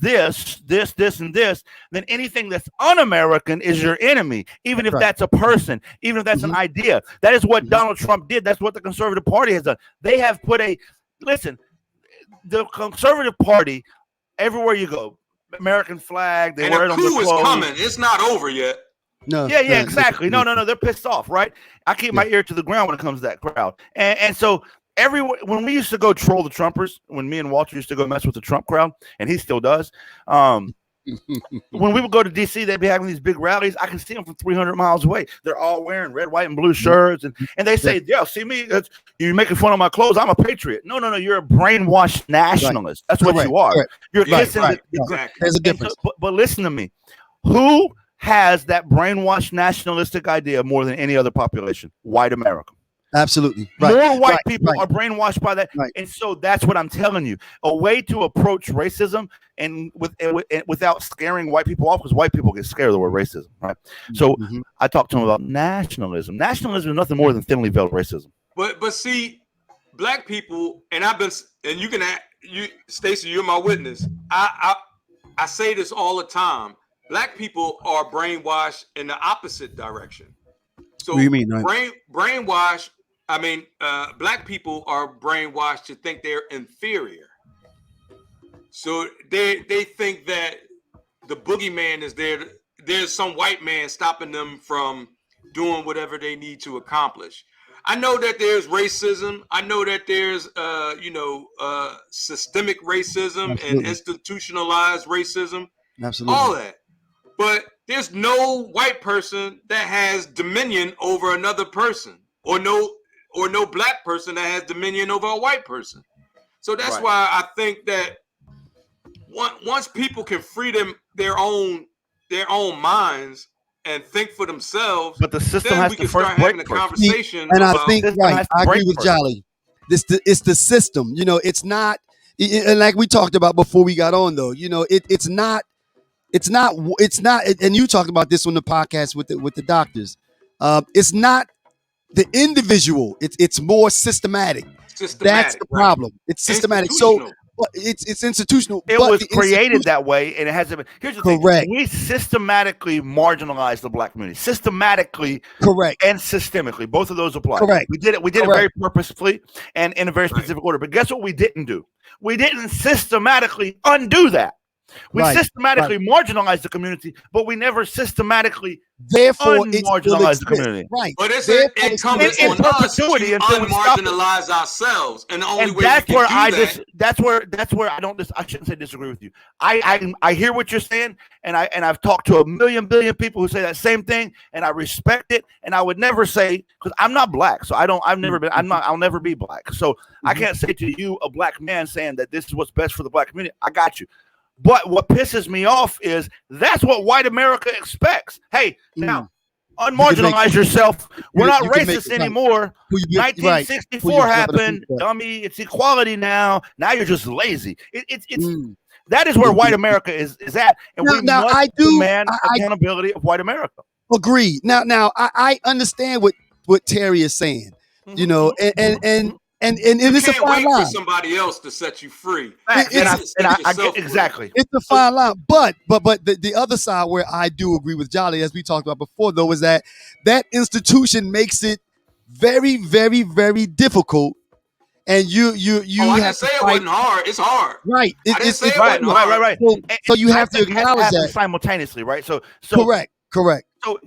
this, and this, then anything that's un-American is your enemy, even if that's a person, even if that's an idea. That is what Donald Trump did. That's what the Conservative Party has done. They have put the Conservative Party, everywhere you go, American flag, they wear it on their clothes. The coup is coming. It's not over yet. No. Yeah, exactly. No, they're pissed off, right? I keep my ear to the ground when it comes to that crowd. And so when we used to go troll the Trumpers, when me and Walter used to go mess with the Trump crowd, and he still does. When we would go to DC, they'd be having these big rallies. I can see them from 300 miles away. They're all wearing red, white, and blue shirts, and they say, "Yeah, see me? You're making fun of my clothes. I'm a patriot." No, you're a brainwashed nationalist. That's what you are. You're kissing. There's a difference. But listen to me. Who has that brainwashed nationalistic idea more than any other population? White America. Absolutely. More white people are brainwashed by that. And so that's what I'm telling you. A way to approach racism and without scaring white people off, because white people get scared of the word racism, right? So I talked to him about nationalism. Nationalism is nothing more than thinly veiled racism. But see, black people, and Stacey, you're my witness. I say this all the time. Black people are brainwashed in the opposite direction. So what do you mean? Brainwash. I mean, black people are brainwashed to think they're inferior. So they think that the boogeyman is there. There's some white man stopping them from doing whatever they need to accomplish. I know that there's racism. I know that there's systemic racism and institutionalized racism. Absolutely. All that. But there's no white person that has dominion over another person, or no black person that has dominion over a white person. So that's why I think that once people can free their own minds and think for themselves, but the system has to first break having a conversation. And I think I agree with Jolly. It's the system. It's not, and like we talked about before we got on, though. It's not. And you talked about this on the podcast with the doctors. It's not the individual. It's more systematic. That's the problem. Right. It's systematic. So it's institutional. It was created that way, and it hasn't been. Here's the thing: we systematically marginalized the black community, systematically, and systemically. Both of those apply. Correct. We did it. We did it very purposefully and in a very specific order. But guess what? We didn't do. We didn't systematically undo that. We systematically marginalized the community, but we never systematically marginalized the community. Right. But it's incumbent on us to unmarginalize ourselves. And the only way that's where I don't I shouldn't say disagree with you. I hear what you're saying, and I've talked to a billion people who say that same thing, and I respect it. And I would never say, because I'm not black, so I'll never be black. So I can't say to you, a black man, saying that this is what's best for the black community. I got you. But what pisses me off is that's what white America expects. Hey, now, unmarginalize yourself. We're not racist anymore. 1964 happened. Dummy, it's equality now. Now you're just lazy. That is where white America is at. And we must demand accountability of white America. Agreed. Now, I understand what Terry is saying, and it's a fine line. For somebody else to set you free. I get exactly. It's a fine line. But the other side where I do agree with Jolly, as we talked about before, though, is that institution makes it very, very, very difficult. And you I didn't say it wasn't hard. It's hard. Right. It's right. So you have to acknowledge that simultaneously, right? So correct. So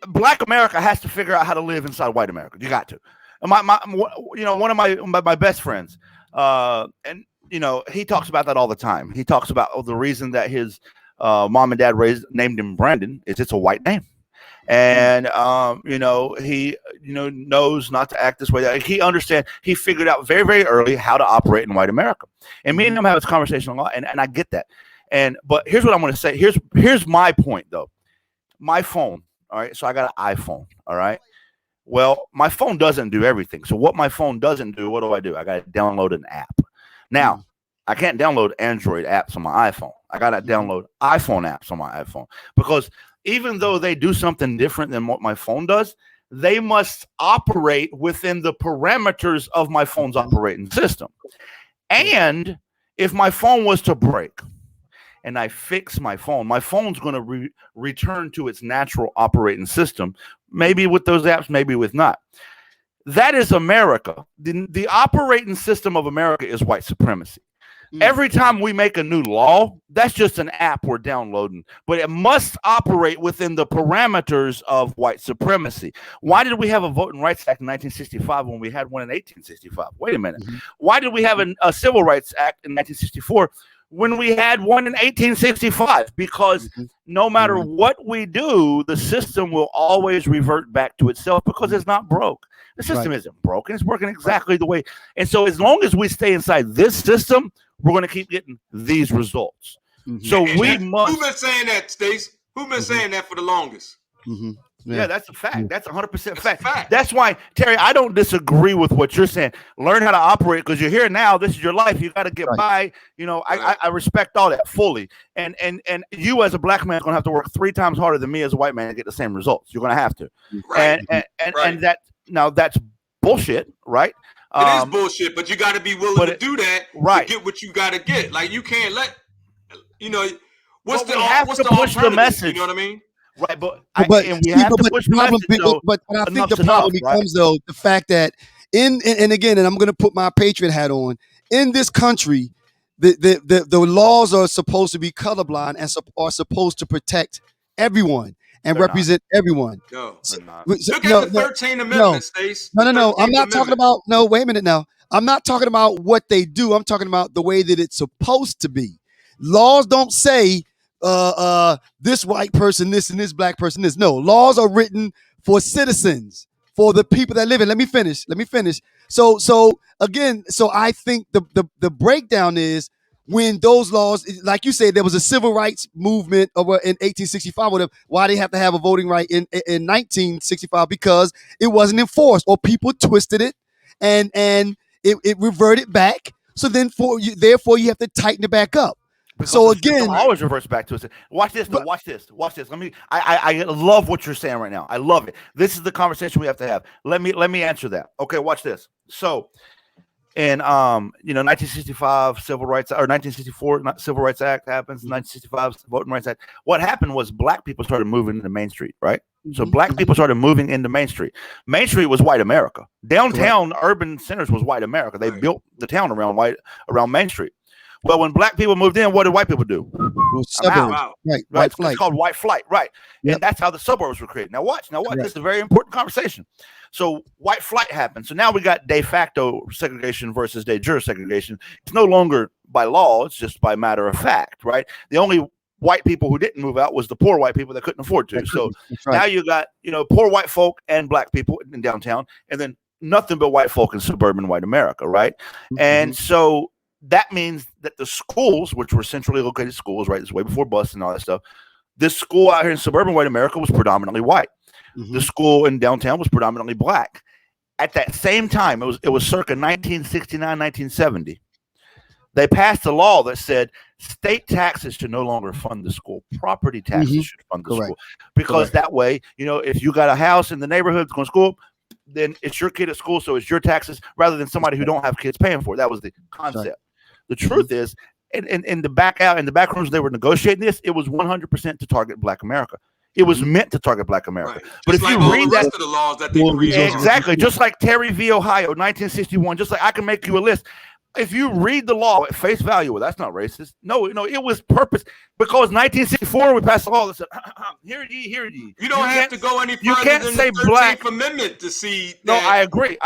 black America has to figure out how to live inside white America. You got to. One of my best friends, and he talks about that all the time. He talks about the reason that his mom and dad named him Brandon is it's a white name, and he knows not to act this way. He understands. He figured out very, very early how to operate in white America, and me and him have this conversation a lot, and I get that. But here's what I'm going to say. Here's my point though. My phone. All right, so I got an iPhone. All right. Well, my phone doesn't do everything. So what my phone doesn't do, what do? I got to download an app. Now, I can't download Android apps on my iPhone. I got to download iPhone apps on my iPhone. Because even though they do something different than what my phone does, they must operate within the parameters of my phone's operating system. And if my phone was to break and I fix my phone's going to return to its natural operating system, maybe with those apps, maybe with not. That is America. The operating system of America is white supremacy. Every time we make a new law, that's just an app we're downloading, but it must operate within the parameters of white supremacy. Why did we have a Voting Rights Act in 1965 when we had one in 1865? Wait a minute. Why did we have a Civil Rights Act in 1964 when we had one in 1865? Because no matter what we do, the system will always revert back to itself because it's not broke. The system isn't broken. It's working exactly the way. And so as long as we stay inside this system, we're going to keep getting these results. So we must. Who's been saying that, Stace? Who's been saying that for the longest? Yeah, that's a fact. That's 100% fact. That's why, Terry, I don't disagree with what you're saying. Learn how to operate because you're here now. This is your life. You got to get by. I respect all that fully. And you as a black man are going to have to work 3 times harder than me as a white man to get the same results. You're going to have to. And that now that's bullshit, right? It is bullshit, but you got to be willing to do that to get what you got to get. Like you can't let, what's the alternative? Message. You know what I mean? Right, but we have to push the message. But I think the problem becomes though the fact that and I'm going to put my patriot hat on. In this country, the laws are supposed to be colorblind and are supposed to protect everyone and represent everyone. No, look at the 13th Amendment, Stace. No. I'm not talking about. No, wait a minute now. I'm not talking about what they do. I'm talking about the way that it's supposed to be. Laws don't say this white person this and this black person this. No, laws are written for citizens, for the people that live in. Let me finish. So again, I think the breakdown is when those laws, like you said, there was a civil rights movement in 1865. Why they have to have a voting right in 1965? Because it wasn't enforced, or people twisted it, and it reverted back. So then, therefore, you have to tighten it back up. Because so again, always reverse back to it. Watch this. Though. Watch this. I love what you're saying right now. I love it. This is the conversation we have to have. Let me answer that. Okay, watch this. So, in 1965 Civil Rights or 1964 Civil Rights Act happens. 1965 Voting Rights Act. What happened was black people started moving into Main Street, right? So black people started moving into Main Street. Main Street was white America. Downtown urban centers was white America. They built the town around Main Street. Well, when black people moved in, what did white people do? White flight. It's called white flight, right? Yep. And that's how the suburbs were created. Now watch. Right. This is a very important conversation. So white flight happened. So now we got de facto segregation versus de jure segregation. It's no longer by law. It's just by matter of fact, right? The only white people who didn't move out was the poor white people that couldn't afford to. So now you got, poor white folk and black people in downtown, and then nothing but white folk in suburban white America, right? Mm-hmm. And so that means that the schools, which were centrally located schools, right, this way before bus and all that stuff, this school out here in suburban white America was predominantly white. Mm-hmm. The school in downtown was predominantly black. At that same time, it was circa 1969, 1970. They passed a law that said state taxes should no longer fund the school. Property taxes should fund the school. Because that way, if you got a house in the neighborhood going to school, then it's your kid at school, so it's your taxes rather than somebody who don't have kids paying for it. That was the concept. Right. The truth is, in the back rooms, they were negotiating this. It was 100% to target Black America. It was meant to target Black America. Right. But if you read the rest of the laws that they created, exactly, just like Terry v. Ohio, 1961, just like I can make you a list. If you read the law at face value, well, that's not racist. No, it was purpose. Because 1964, we passed a law that said, hear ye. You don't have to go any further you can't than say the 13th Black Amendment to see that. No, I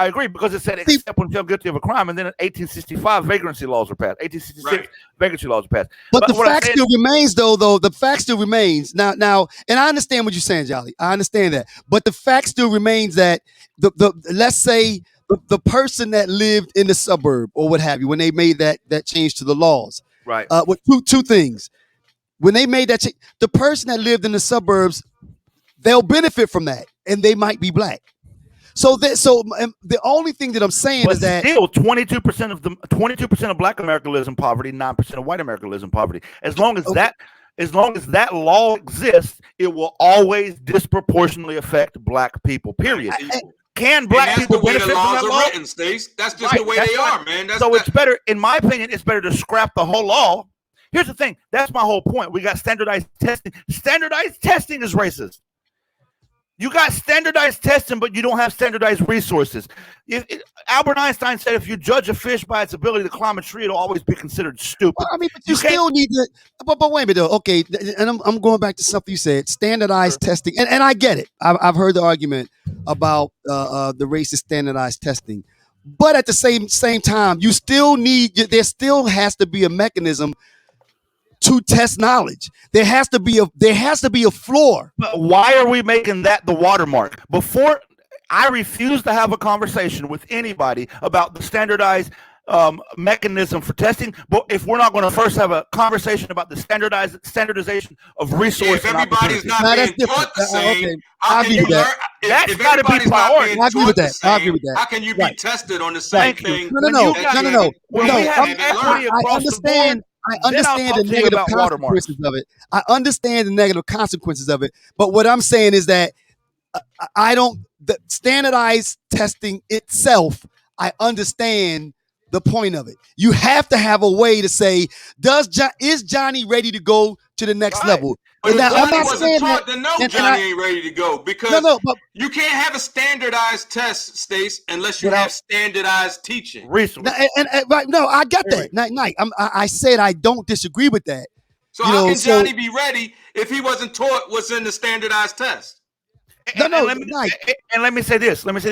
agree, because it said except when found guilty of a crime, and then in 1865, vagrancy laws were passed. 1866, vagrancy laws were passed. But the fact still remains, though. The fact still remains. Now, and I understand what you're saying, Jolly. I understand that. But the fact still remains that let's say the person that lived in the suburb or what have you, when they made that change to the laws, right? With two things. When they made that change, the person that lived in the suburbs, they'll benefit from that, and they might be Black. So the only thing that I'm saying is that still 22% of Black America lives in poverty, 9% of white America lives in poverty. As long as that law exists, it will always disproportionately affect Black people. Period. Can Black people benefit from that law? Written, Stace. That's just the way they are, man. It's better, in my opinion, it's better to scrap the whole law. Here's the thing. That's my whole point. We got standardized testing. Standardized testing is racist. You got standardized testing, but you don't have standardized resources. Albert Einstein said if you judge a fish by its ability to climb a tree, it'll always be considered stupid. Well, I mean, but you still need to. But wait a minute, though. Okay, and I'm going back to something you said. Standardized testing, and I get it. I've heard the argument about the racist standardized testing, but at the same time, you still need. There still has to be a mechanism to test knowledge. There has to be a floor. But why are we making that the watermark? Before, I refuse to have a conversation with anybody about the standardized mechanism for testing. But if we're not going to first have a conversation about the standardization of resources, if everybody's not being taught the same, how can you learn? That's got to be priority. I agree with that. How can you be tested on the same thing? No. I understand the negative consequences of it. I understand the negative consequences of it. But what I'm saying is that I don't. The standardized testing itself, I understand the point of it. You have to have a way to say, is Johnny ready to go to the next level? But And if now, Johnny I'm not wasn't saying taught that, to know Johnny ain't ready to go, because but you can't have a standardized test, Stace, unless you have standardized teaching. Resource. Right? No, I get that. I said I don't disagree with that. So how can Johnny be ready if he wasn't taught what's in the standardized test? And let me say this. So wait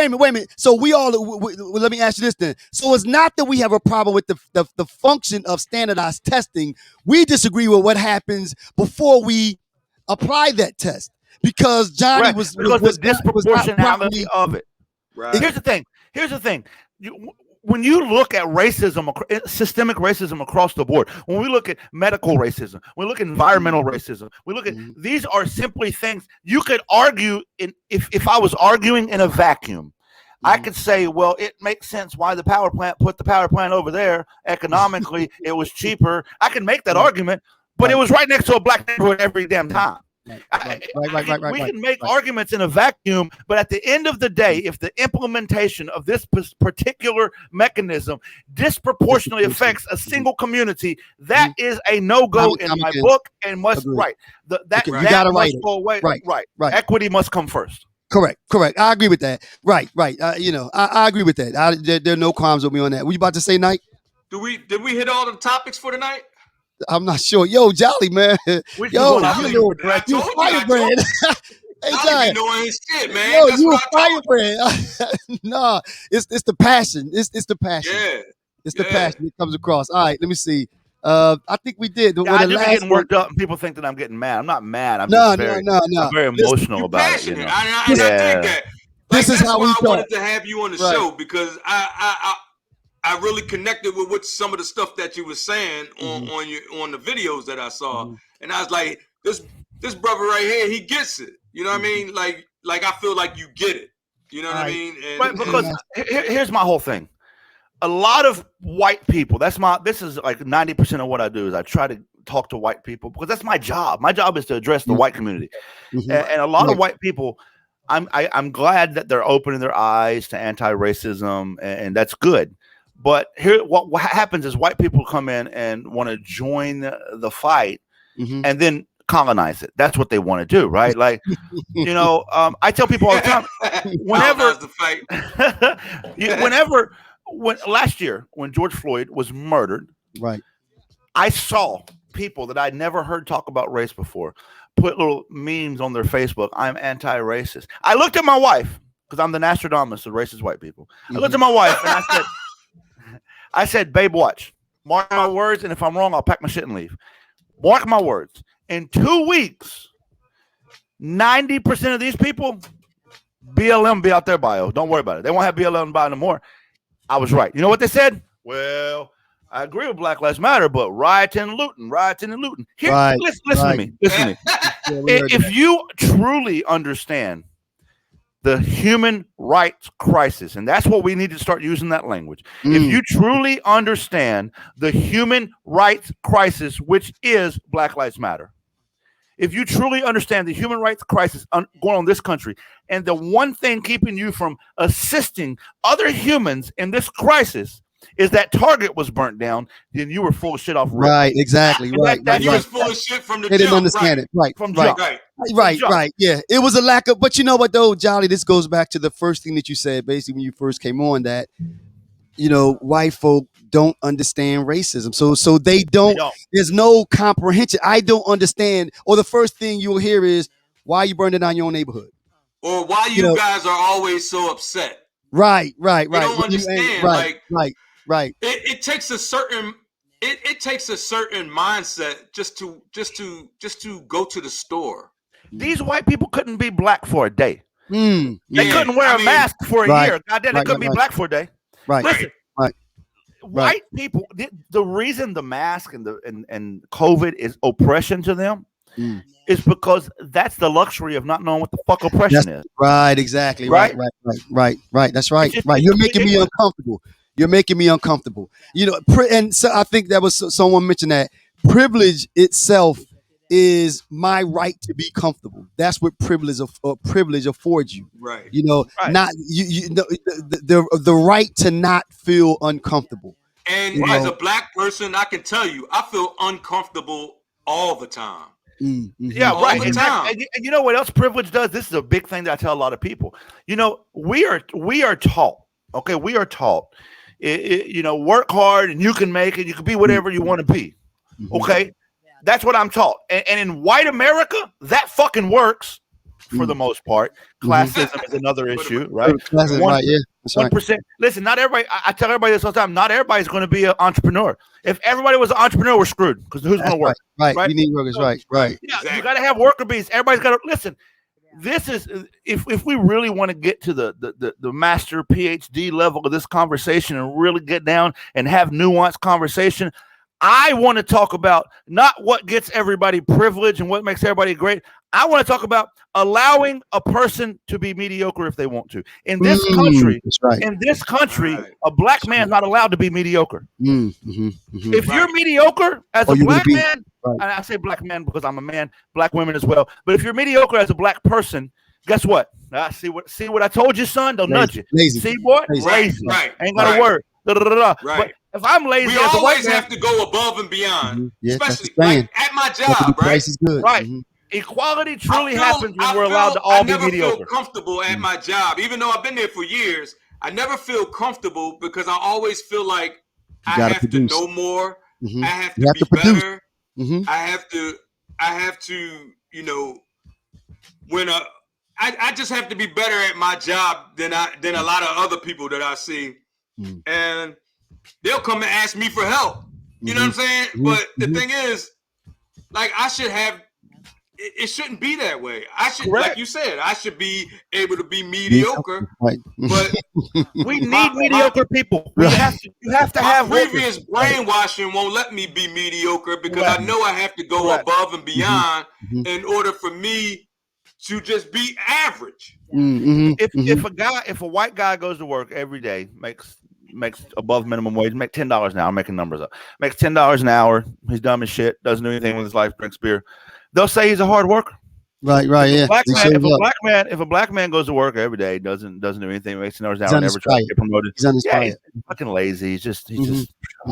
a minute. So let me ask you this then. So it's not that we have a problem with the function of standardized testing. We disagree with what happens before we apply that test, because Johnny was the disproportionality of it. Right. Here's the thing. When you look at racism, systemic racism across the board, when we look at medical racism, we look at environmental racism, we look at these are simply things you could argue in. If I was arguing in a vacuum, I could say, well, it makes sense why the power plant put the power plant over there. Economically, it was cheaper. I can make that argument, but it was right next to a black neighborhood every damn time. We can make arguments in a vacuum, but at the end of the day, if the implementation of this particular mechanism disproportionately affects a single community, that is a no-go in my book and must that must go away. Right. Equity must come first. Correct. I agree with that. Right. I agree with that. There are no qualms with me on that. What you about to say, Knight? Did we hit all the topics for tonight? I'm not sure. Yo, Jolly, man. You firebrand. Hey, Jolly. Knowing his shit, man. Yo, you a firebrand. Nah, it's the passion. It's the passion. Yeah. It's the passion that comes across. All right, let me see. I think we did. I do getting worked up, and people think that I'm getting mad. I'm not mad. I'm very emotional about it. You know? I dig that. This is how we talk. I wanted to have you on the show, because I really connected with what some of the stuff that you were saying on the videos that I saw, and I was like, this brother right here, he gets it. You know what I mean? Like I feel like you get it. You know what I mean? Because here's my whole thing. A lot of white people. This is like 90% of what I do is I try to talk to white people, because that's my job. My job is to address the white community, and a lot of white people. I'm glad that they're opening their eyes to anti-racism, and that's good. But here, what happens is white people come in and want to join the fight, and then colonize it. That's what they want to do, right? Like, I tell people all the time, when last year when George Floyd was murdered, right, I saw people that I'd never heard talk about race before put little memes on their Facebook. I'm anti-racist. I looked at my wife, because I'm the Nostradamus of racist white people. I looked at my wife and I said, babe, watch. Mark my words, and if I'm wrong, I'll pack my shit and leave. Mark my words. In 2 weeks, 90% of these people, BLM be out their bio. Don't worry about it. They won't have BLM bio no more. I was right. You know what they said? Well, I agree with Black Lives Matter, but rioting and looting. Here, listen to me. If you truly understand the human rights crisis, and that's what we need to start using that language. If you truly understand the human rights crisis, which is Black Lives Matter, if you truly understand the human rights crisis going on in this country, and the one thing keeping you from assisting other humans in this crisis is that Target was burnt down, then you were full of shit off. Right, exactly. Right. You was full of shit from the They didn't understand it. Right. Yeah. It was a lack of, but you know what though, Jolly, this goes back to the first thing that you said, basically, when you first came on, that, white folk don't understand racism. So they don't, there's no comprehension. I don't understand. Or the first thing you'll hear is, why are you burning down your own neighborhood? Or why you guys are always so upset. Right. You don't understand. Right. It takes a certain mindset just to go to the store. These white people couldn't be black for a day. They couldn't wear a mask for a year. Goddamn, they couldn't be black for a day. Right. Listen, white people. The reason the mask and COVID is oppression to them is because that's the luxury of not knowing what the fuck oppression is. Right. Exactly. Right. That's right. You're making me uncomfortable. And so I think that was someone mentioned that privilege itself is my right to be comfortable. That's what privilege affords you. Right. You know, Right. not the right to not feel uncomfortable. And You as know? a black person, I can tell you, I feel uncomfortable all the time. Yeah, All right. the And, time. and you know what else privilege does? This is a big thing that I tell a lot of people. You know, we are taught. Okay, we are taught. You know, work hard and you can make it. You can be whatever you want to be. Okay, that's what I'm taught. And in white America, that fucking works for the most part. Classism is another issue, right? Classism, right? Yeah, that's right. 1%. Listen, not everybody. I tell everybody this all the time. Not everybody's going to be an entrepreneur. If everybody was an entrepreneur, we're screwed because who's going to work? Right. We need workers. So, right. Yeah, exactly. You got to have worker bees. Everybody's got to listen. This is if we really want to get to the master PhD level of this conversation and really get down and have nuanced conversation. I want to talk about not what gets everybody privilege and what makes everybody great. I want to talk about allowing a person to be mediocre if they want to. In this country, a black man's not allowed to be mediocre. If you're mediocre as a black man, and I say black man because I'm a man, black women as well. But if you're mediocre as a black person, guess what? See what I told you, son? They'll nudge you. Lazy. See, boy? Lazy. Right. Ain't got a word. Right. But if I'm lazy, we always have to go above and beyond, especially like at my job, right? Right. Equality truly happens when we're allowed to all be mediocre. I never feel comfortable at my job, even though I've been there for years. I never feel comfortable because I always feel like I have to know more. I have to be better. I have to, you know, when I just have to be better at my job than a lot of other people that I see. And they'll come and ask me for help. You know what I'm saying? But the thing is, like, I should have, it shouldn't be that way. I should, like you said, I should be able to be mediocre. But we need mediocre people. You have to have previous brainwashing won't let me be mediocre because I know I have to go above and beyond in order for me to just be average. If a white guy goes to work every day, makes above minimum wage, make $10 an hour, I'm making numbers up, makes $10 an hour, he's dumb as shit, doesn't do anything with his life, drinks beer, they'll say he's a hard worker. Right, yeah. If a black man goes to work every day, doesn't do anything, makes $10 an hour, never tries to get promoted, he's fucking lazy. He's just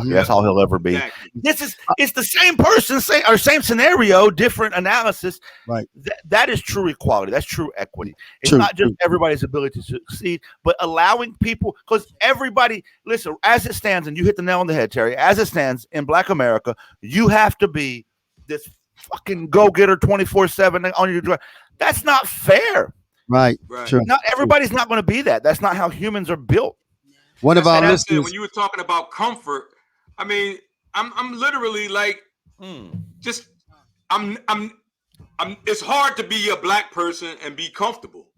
that's all he'll ever be. Exactly. It's the same person, same scenario, different analysis. Right. That is true equality. That's true equity. It's not just everybody's ability to succeed, but allowing people, because everybody, listen, as it stands, and you hit the nail on the head, Terry, as it stands in Black America, you have to be this fucking go-getter 24/7 on your drive. That's not fair. Right. Sure. Not everybody's not going to be that. That's not how humans are built. One of our listeners, when you were talking about comfort, I mean, I'm literally like, just I'm. It's hard to be a black person and be comfortable.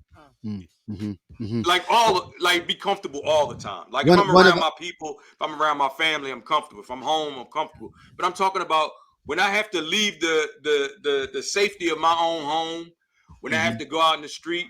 Like be comfortable all the time. Like if I'm around my people, if I'm around my family, I'm comfortable. If I'm home, I'm comfortable. But I'm talking about when I have to leave the safety of my own home, when I have to go out in the street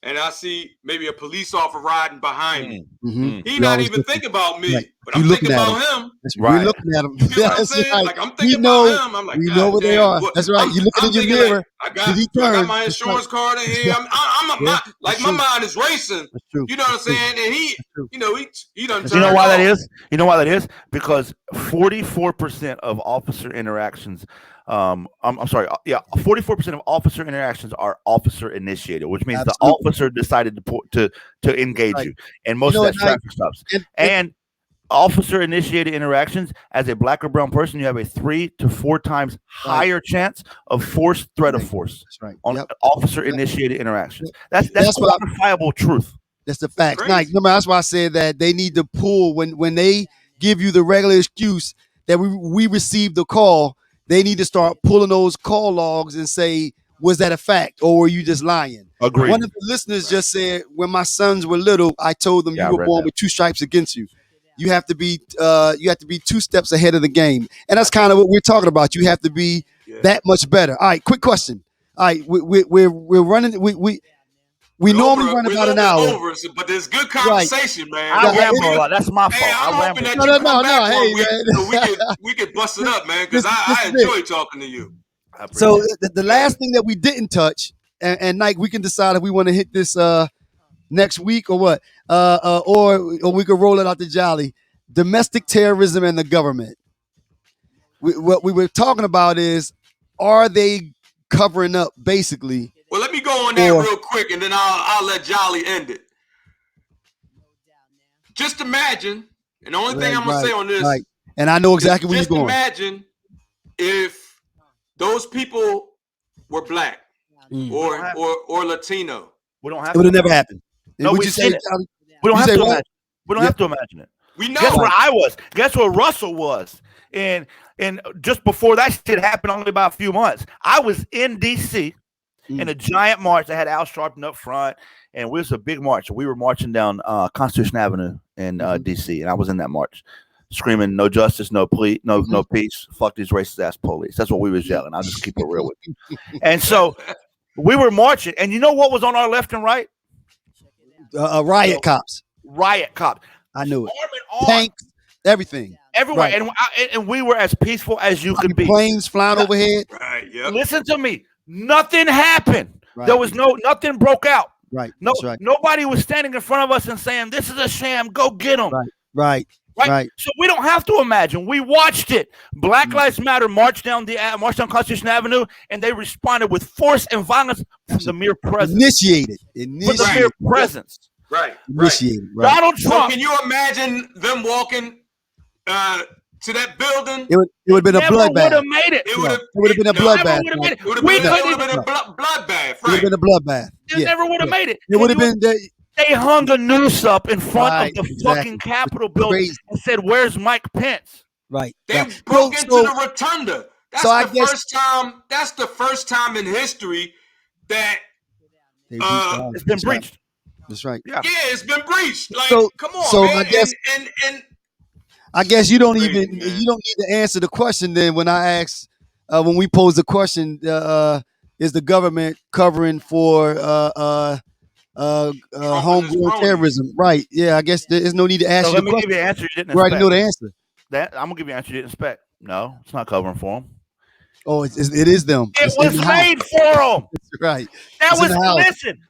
and I see maybe a police officer riding behind me, he not even thinking about me, but I'm thinking about him. We're looking at him. You know what I'm saying? Like I'm thinking about him. I'm like, we know what they are. That's right. You looking in your mirror. Like, I got my insurance card in here. My mind is racing. You know what I'm saying? And he done. You know why that is? You know why that is? Because 44% of officer interactions. I'm sorry. 44% of officer interactions are officer initiated, which means the officer decided to engage you, and most of that's traffic stops. And officer initiated interactions, as a black or brown person, you have a 3 to 4 times higher chance of force, threat of force. That's right. On officer initiated interactions. That's quantifiable truth. That's the fact. Like, remember, that's why I said that they need to pull when they give you the regular excuse that we received the call. They need to start pulling those call logs and say, was that a fact or were you just lying? Agreed. One of the listeners just said, when my sons were little, I told them you were born with 2 stripes against you. You have to be 2 steps ahead of the game. And that's kind of what we're talking about. You have to be that much better. All right, quick question. All right, we're running. We normally run about an hour. But there's good conversation, man. I ramble a lot. That's my fault. I'm hoping that no. Hey, man. We could bust it up, man, because I enjoy talking to you. So the last thing that we didn't touch, and Nike, we can decide if we want to hit this next week or what, or we could roll it out to Jolly. Domestic terrorism and the government. What we were talking about is, are they covering up basically? Well, let me go on that real quick, and then I'll let Jolly end it. Just imagine, and the only thing I'm gonna say on this, and I know exactly where you're going. Just imagine if those people were black or Latino. We don't have. It would have never happened. No, we don't have to imagine. We don't have to imagine it. We know. Guess where I was. Guess where Russell was. And just before that shit happened, only about a few months, I was in D.C. in a giant march. I had Al Sharpton up front, and it was a big march. We were marching down Constitution Avenue in D.C., and I was in that march, screaming, "No justice, no plea, no peace. Fuck these racist ass police." That's what we was yelling. I'll just keep it real with you. And so we were marching, and you know what was on our left and right? Riot cops. Riot cops. I knew it. Tanks, everything. Everywhere. Right. And we were as peaceful as you could be. Planes flying overhead. Right. Yep. Listen to me. Nothing happened. Right. There was nothing broke out. Right. Nobody was standing in front of us and saying, "This is a sham. Go get them." Right. So we don't have to imagine. We watched it. Black Lives Matter marched down Constitution Avenue, and they responded with force and violence from the mere presence. Initiated. From the mere presence. Right. Initiated. Right. Donald Trump. So can you imagine them walking to that building? It would have been a bloodbath. Would have made it. It would have been a bloodbath. It would have been a bloodbath. It would have been a bloodbath. It never would have made it. It would have been. They hung a noose up in front of the fucking Capitol building and said, "Where's Mike Pence?" Right. They broke into the rotunda. That's the first time in history that it's been breached. That's right. Yeah, it's been breached. Like, come on, so man. I guess you don't need to answer the question then when I ask when we pose the question, is the government covering for homegrown terrorism? Right. Yeah, I guess there's no need to ask you the question. Give you an answer you didn't expect. You already know the answer. I'm gonna give you an answer you didn't expect. No, it's not covering for them. Oh, it is them. It was made for them. That's right.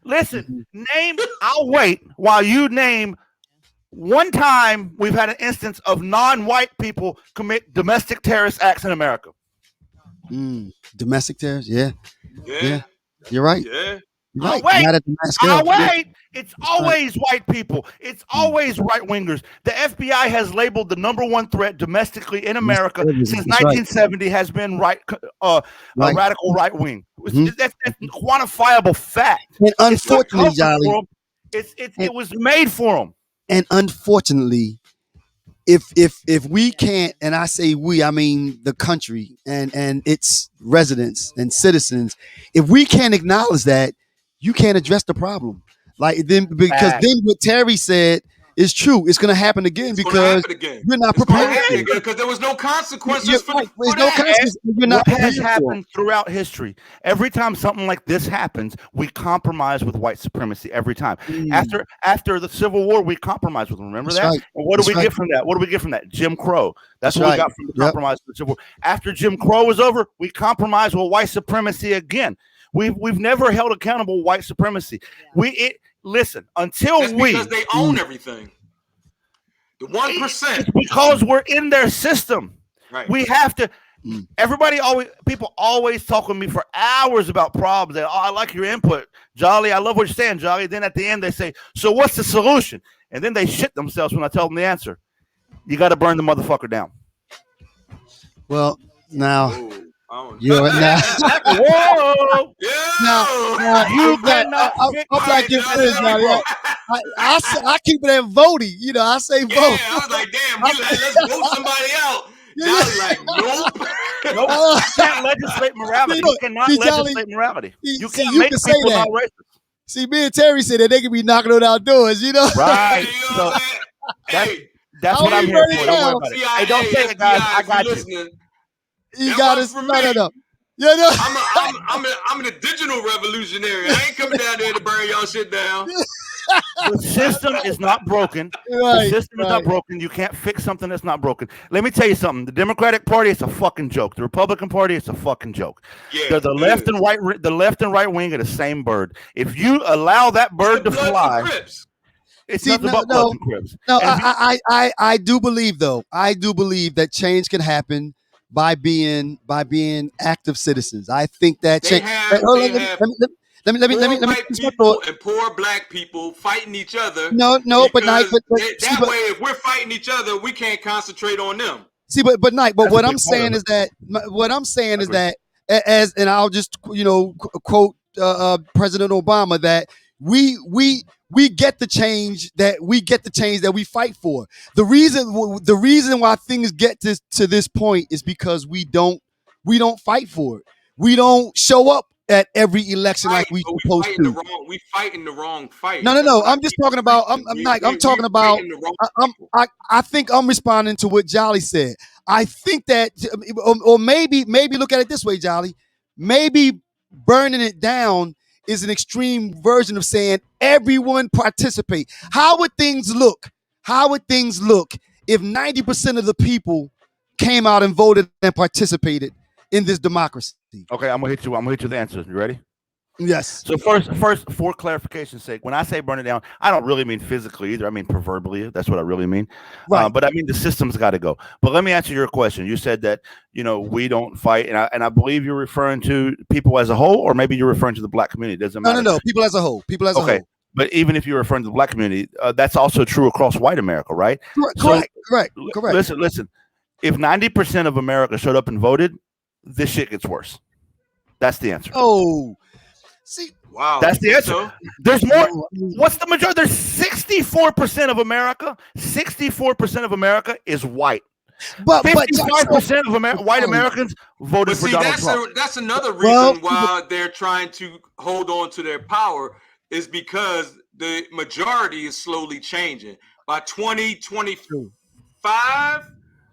Listen. Name. I'll wait while you name. One time we've had an instance of non-white people commit domestic terrorist acts in America. Domestic terrorists, yeah. You're right. Yeah. Right. I'll wait. It's always white people. It's always right-wingers. The FBI has labeled the number one threat domestically in America since 1970 has been radical right-wing. That's quantifiable fact. And unfortunately, Jolly, it was made for them. And unfortunately, if we can't, and I say we, I mean the country and its residents and citizens, if we can't acknowledge that, you can't address the problem. Then what Terry said is true. It's going to happen again because we're not prepared. Because there was no consequences for that. What has happened throughout history? Every time something like this happens, we compromise with white supremacy. Every time. After the Civil War, we compromised with them. Remember that? Right. And what do we get from that? What do we get from that? Jim Crow. That's what we got from the compromise with the Civil War. After Jim Crow was over, we compromised with white supremacy again. We've never held accountable white supremacy. Listen, because they own everything. The 1%. It's because we're in their system. Right. We have to. People always talk with me for hours about problems. I like your input, Jolly. I love what you're saying, Jolly. Then at the end they say, "So what's the solution?" And then they shit themselves when I tell them the answer. You got to burn the motherfucker down. Well, now. Whoa! Now you cannot. I'm like your friends, Johnny. I keep it at voting. I say vote. Yeah, I was like, damn, let's vote somebody out. Johnny like, nope. You can't legislate morality. You cannot legislate morality. You can't make people not racist. See, me and Terry said that they could be knocking on our doors. Right. So that's what I'm here for. Don't worry about it. Hey, don't say it, guys. I got you. You got us. No. I'm a digital revolutionary. I ain't coming down there to burn y'all shit down. The system is not broken. The system is not broken. You can't fix something that's not broken. Let me tell you something. The Democratic Party is a fucking joke. The Republican Party is a fucking joke. Yeah, the left and right, the left and right wing are the same bird. If you allow that bird to fly, it's nothing but Bloods and Crips. No, I do believe though. I do believe that change can happen by being active citizens. I think that change. Let me people and poor black people fighting each other. No, but Nike, that way, if we're fighting each other, we can't concentrate on them. See, but Nike, but what I'm saying is that as and I'll just quote President Obama that we get the change that we fight for. The reason why things get to this point is because we don't fight for it. We don't show up at every election like we supposed to. We fighting the wrong fight. No. I'm just talking about. I think I'm responding to what Jolly said. I think that, or maybe look at it this way, Jolly. Maybe burning it down is an extreme version of saying everyone participate. How would things look? If 90% of the people came out and voted and participated in this democracy? Okay, I'm gonna hit you with the answers. You ready? Yes. So first, for clarification's sake, when I say burn it down, I don't really mean physically either. I mean proverbially. That's what I really mean. Right. But I mean the system's got to go. But let me answer your question. You said that we don't fight, and I believe you're referring to people as a whole, or maybe you're referring to the black community. It doesn't matter. No. People as a whole. Okay. But even if you're referring to the black community, that's also true across white America, right? Correct. Listen. If 90% of America showed up and voted, this shit gets worse. That's the answer. Oh. See, wow, that's the answer. So? There's more. What's the majority? There's 64% of America. 64% of America is white. But 55% of white Americans voted for Donald Trump. That's another reason why they're trying to hold on to their power, is because the majority is slowly changing. By 2025,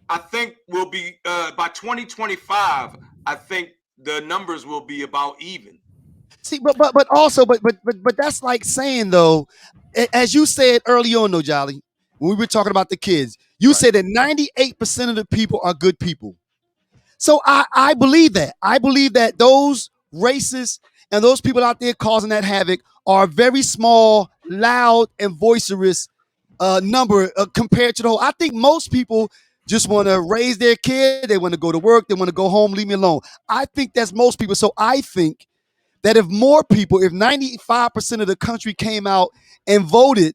I think we'll be. By 2025, I think the numbers will be about even. See, but that's like saying though, as you said early on though, Jolly, when we were talking about the kids, you said that 98% of the people are good people. So I believe that. I believe that those racists and those people out there causing that havoc are a very small, loud, and boisterous number compared to the whole. I think most people just want to raise their kid. They want to go to work. They want to go home. Leave me alone. I think that's most people. So I think that if more people, if 95% of the country came out and voted,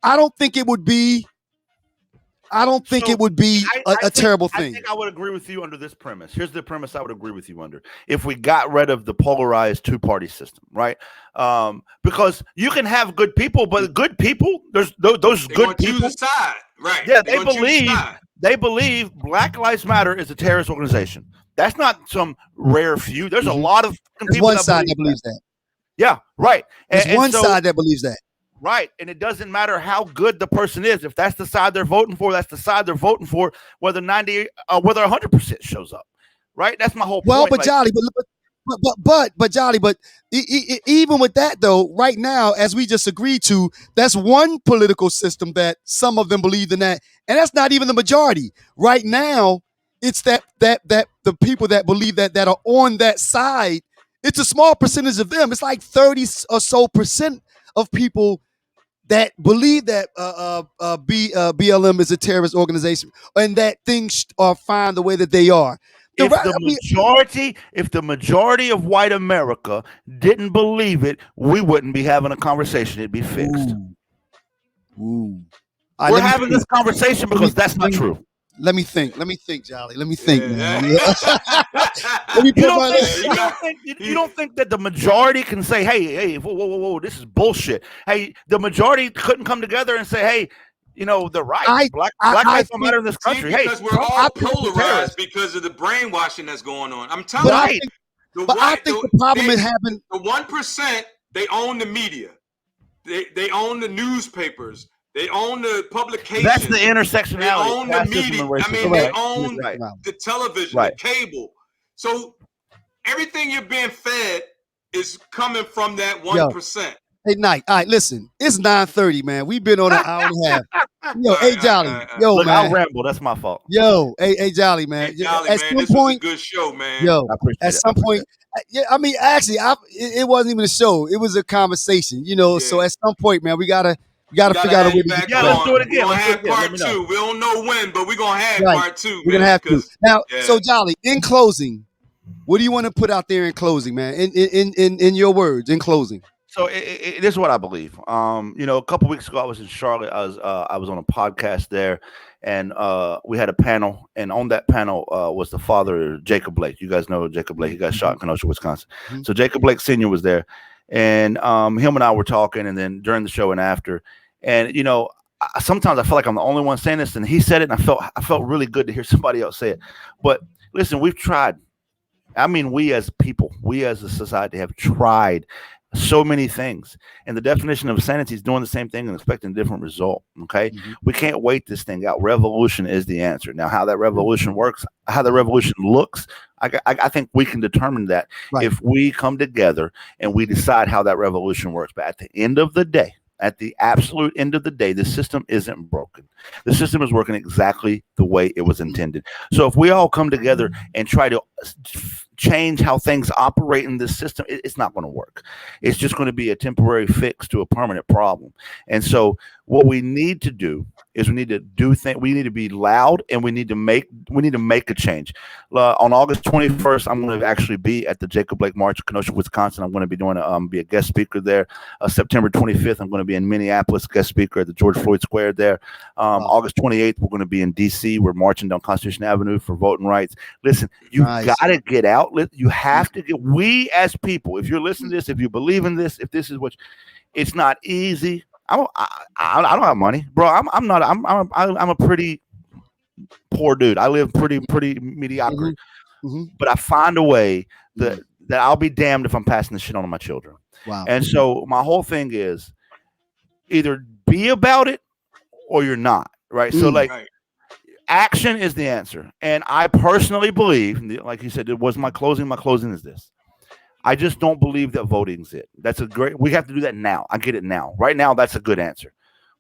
I don't think it would be a terrible thing. I think I would agree with you under this premise. Here's the premise I would agree with you under. If we got rid of the polarized two-party system, right? Because you can have good people, but good people, there's those good people. Choose a side. Right. Yeah, they believe Black Lives Matter is a terrorist organization. That's not some rare few. There's a lot of people. One side that believes that. Yeah, right. There's one side that believes that. Right. And it doesn't matter how good the person is. If that's the side they're voting for, that's the side they're voting for, whether 100% shows up. Right? That's my whole point. Well, but Jolly, but Jolly, even with that though, right now, as we just agreed to, that's one political system that some of them believe in that, and that's not even the majority. Right now, it's that the people that believe that are on that side, it's a small percentage of them. It's like 30 or so percent of people that believe that BLM is a terrorist organization and that things are fine the way that they are. If the majority of white America didn't believe it, we wouldn't be having a conversation. It'd be fixed. Ooh. We're having this conversation because that's not true. Let me think, Jolly. Let me think, man. You don't think that the majority can say, hey, whoa, this is bullshit. Hey, the majority couldn't come together and say, hey, they're right. Black lives don't matter in this country. Because we're all polarized because of the brainwashing that's going on. I'm telling you. I think the problem is having the 1%. They own the media. They own the newspapers. They own the publications. That's the intersectionality. They own the media. I mean, they own the television, the cable. So everything you're being fed is coming from that 1%. Thursday night. All right, listen, it's 9:30, man. We've been on an hour and a half. Yo, hey Jolly, yo, Look, man. I'll ramble. That's my fault. Yo, hey Jolly, man. Hey, Jolly, At man, some this was a point, good show, man. yo, I appreciate at it. some point, yeah, I mean, actually, it wasn't even a show. It was a conversation, you know. Yeah. So at some point, man, we gotta figure out a have way you to back get let's on. do it again. We're gonna Let's do it have again. Let part me know. two. We don't know when, but we're gonna have Right. part two. We're gonna have to. Now, yeah. so Jolly, in closing, what do you want to put out there in closing, man? In your words, in closing. So it is what I believe. You know, a couple weeks ago I was in Charlotte. I was on a podcast there, and we had a panel, and on that panel was the father, Jacob Blake. You guys know Jacob Blake. He got shot in Kenosha, Wisconsin. Mm-hmm. So Jacob Blake Sr. was there, and him and I were talking, and then during the show and after, and you know, sometimes I feel like I'm the only one saying this, and he said it, and I felt really good to hear somebody else say it. But listen, we've tried. I mean, we as people, we as a society have tried so many things, and the definition of sanity is doing the same thing and expecting a different result. Okay, we can't wait this thing out. Revolution is the answer. Now, how that revolution works, how the revolution looks, I think we can determine that if we come together and we decide how that revolution works. But at the end of the day, at the absolute end of the day, the system isn't broken. The system is working exactly the way it was intended. So if we all come together and try to change how things operate in this system, it's not going to work. It's just going to be a temporary fix to a permanent problem. And so what we need to do is we need to do things. We need to be loud, and we need to make a change. On August 21st, I'm going to actually be at the Jacob Blake March in Kenosha, Wisconsin. I'm going to be doing be a guest speaker there. September 25th, I'm going to be in Minneapolis, guest speaker at the George Floyd Square there. August 28th, we're going to be in D.C. We're marching down Constitution Avenue for voting rights. Listen, you got to get out. You have to get. We as people, if you're listening to this, if you believe in this, if this is what, it's not easy. I don't have money, bro. I'm a pretty poor dude. I live pretty mediocre, but I find a way that I'll be damned if I'm passing this shit on to my children. Wow. And so my whole thing is either be about it or you're not, right? So like action is the answer. And I personally believe, like you said, it was my closing. My closing is this. I just don't believe that voting's it. That's a great. We have to do that now. I get it now. Right now, that's a good answer.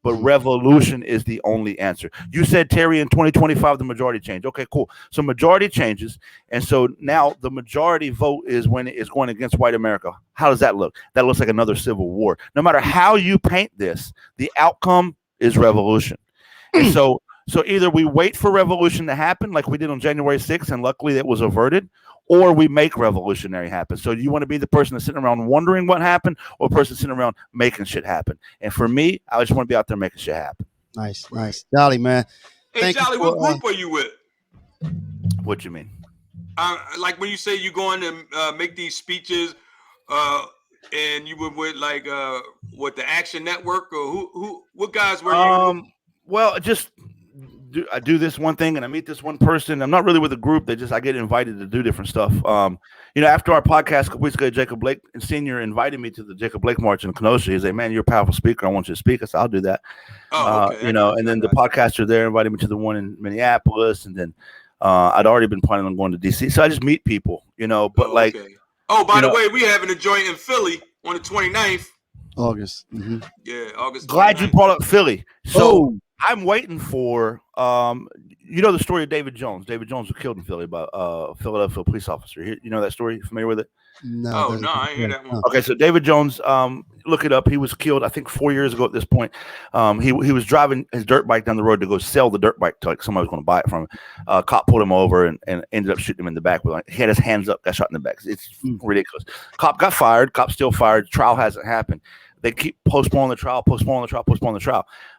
But revolution is the only answer. You said, Terry, in 2025, the majority change. Okay, cool. So majority changes. And so now the majority vote is when it is going against white America. How does that look? That looks like another civil war. No matter how you paint this, the outcome is revolution. And so either we wait for revolution to happen like we did on January 6th, and luckily it was averted, or we make revolutionary happen. So you want to be the person that's sitting around wondering what happened, or the person sitting around making shit happen. And for me, I just want to be out there making shit happen. Nice. Jolly, man. Hey, Jolly, what group are you with? What you mean? Like when you say you're going to make these speeches, and you were with like what, the Action Network, or what guys were you? Well, I do this one thing and I meet this one person. I'm not really with a group. I get invited to do different stuff. You know, after our podcast a couple weeks ago, Jacob Blake Sr. invited me to the Jacob Blake March in Kenosha. He's like, man, you're a powerful speaker. I want you to speak. I said, I'll do that. Okay. You know, and then the podcaster there invited me to the one in Minneapolis. And then I'd already been planning on going to DC. So I just meet people, you know, but by the way, we having a joint in Philly on the 29th. August. Yeah, August 29th. Glad you brought up Philly. So I'm waiting for, you know, the story of David Jones. David Jones was killed in Philly by a Philadelphia police officer. You know that story? You familiar with it? No. No, I ain't hear that one. Okay, so David Jones, look it up. He was killed, I think, 4 years ago at this point. He was driving his dirt bike down the road to go sell the dirt bike to like somebody was going to buy it from him. Cop pulled him over and ended up shooting him in the back. He had his hands up, got shot in the back. It's ridiculous. Cop got fired. Cop still fired. Trial hasn't happened. They keep postponing the trial.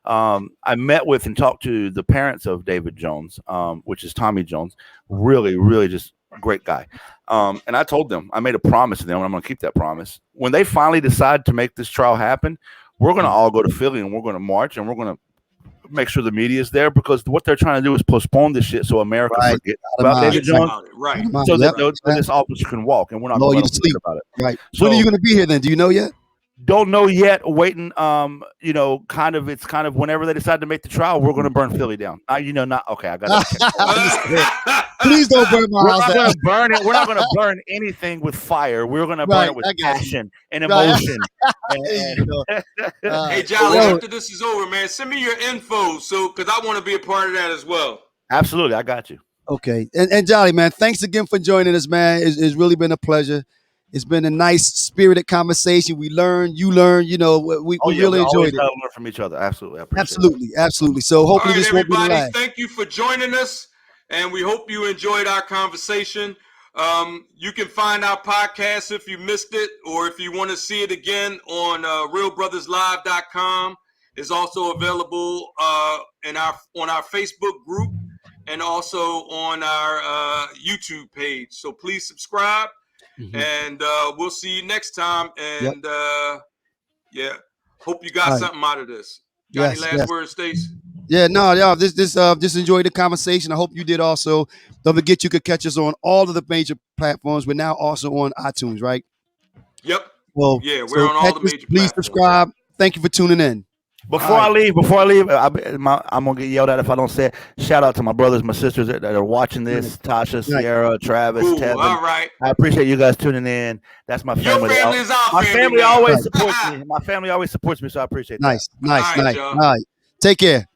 I met with and talked to the parents of David Jones, which is Tommy Jones. Really, really just great guy. And I told them, I made a promise to them, and I'm going to keep that promise. When they finally decide to make this trial happen, we're going to all go to Philly and we're going to march and we're going to make sure the media is there, because what they're trying to do is postpone this shit so America forget about David Jones. So that this officer can walk, and we're not going to sleep about it. Right. So when are you going to be here then? Do you know yet? Don't know yet. Waiting. You know, it's kind of whenever they decide to make the trial, we're going to burn Philly down. You know, not okay. I got to check. Please don't burn my We're house. not going to burn it. We're not going to burn anything with fire. We're going to burn it with passion and emotion. Hey, Jolly, after this is over, man, send me your info because I want to be a part of that as well. Absolutely, I got you. Okay, and Jolly, man, thanks again for joining us, man. It's really been a pleasure. It's been a nice, spirited conversation. We learned, you learned. You know, we really enjoyed it. Learn from each other. Absolutely, absolutely. So hopefully, this won't be the last. Thank you for joining us, and we hope you enjoyed our conversation. You can find our podcast if you missed it, or if you want to see it again on RealBrosLive.com. It's also available on our Facebook group and also on our YouTube page. So please subscribe. And we'll see you next time. And hope you got something out of this. Got any last words, Stace? Yeah, no, just enjoyed the conversation. I hope you did also. Don't forget you could catch us on all of the major platforms. We're now also on iTunes, right? Yep. Well, yeah, we're on all the major platforms. Please subscribe. Thank you for tuning in. Before I leave, I'm gonna get yelled at if I don't say it. Shout out to my brothers, my sisters that are watching this: Tasha, Sierra, Travis, Tevin. All right. I appreciate you guys tuning in. That's my family. Your family is our my family. family always supports me. My family always supports me, so I appreciate that. Nice. All right. Take care.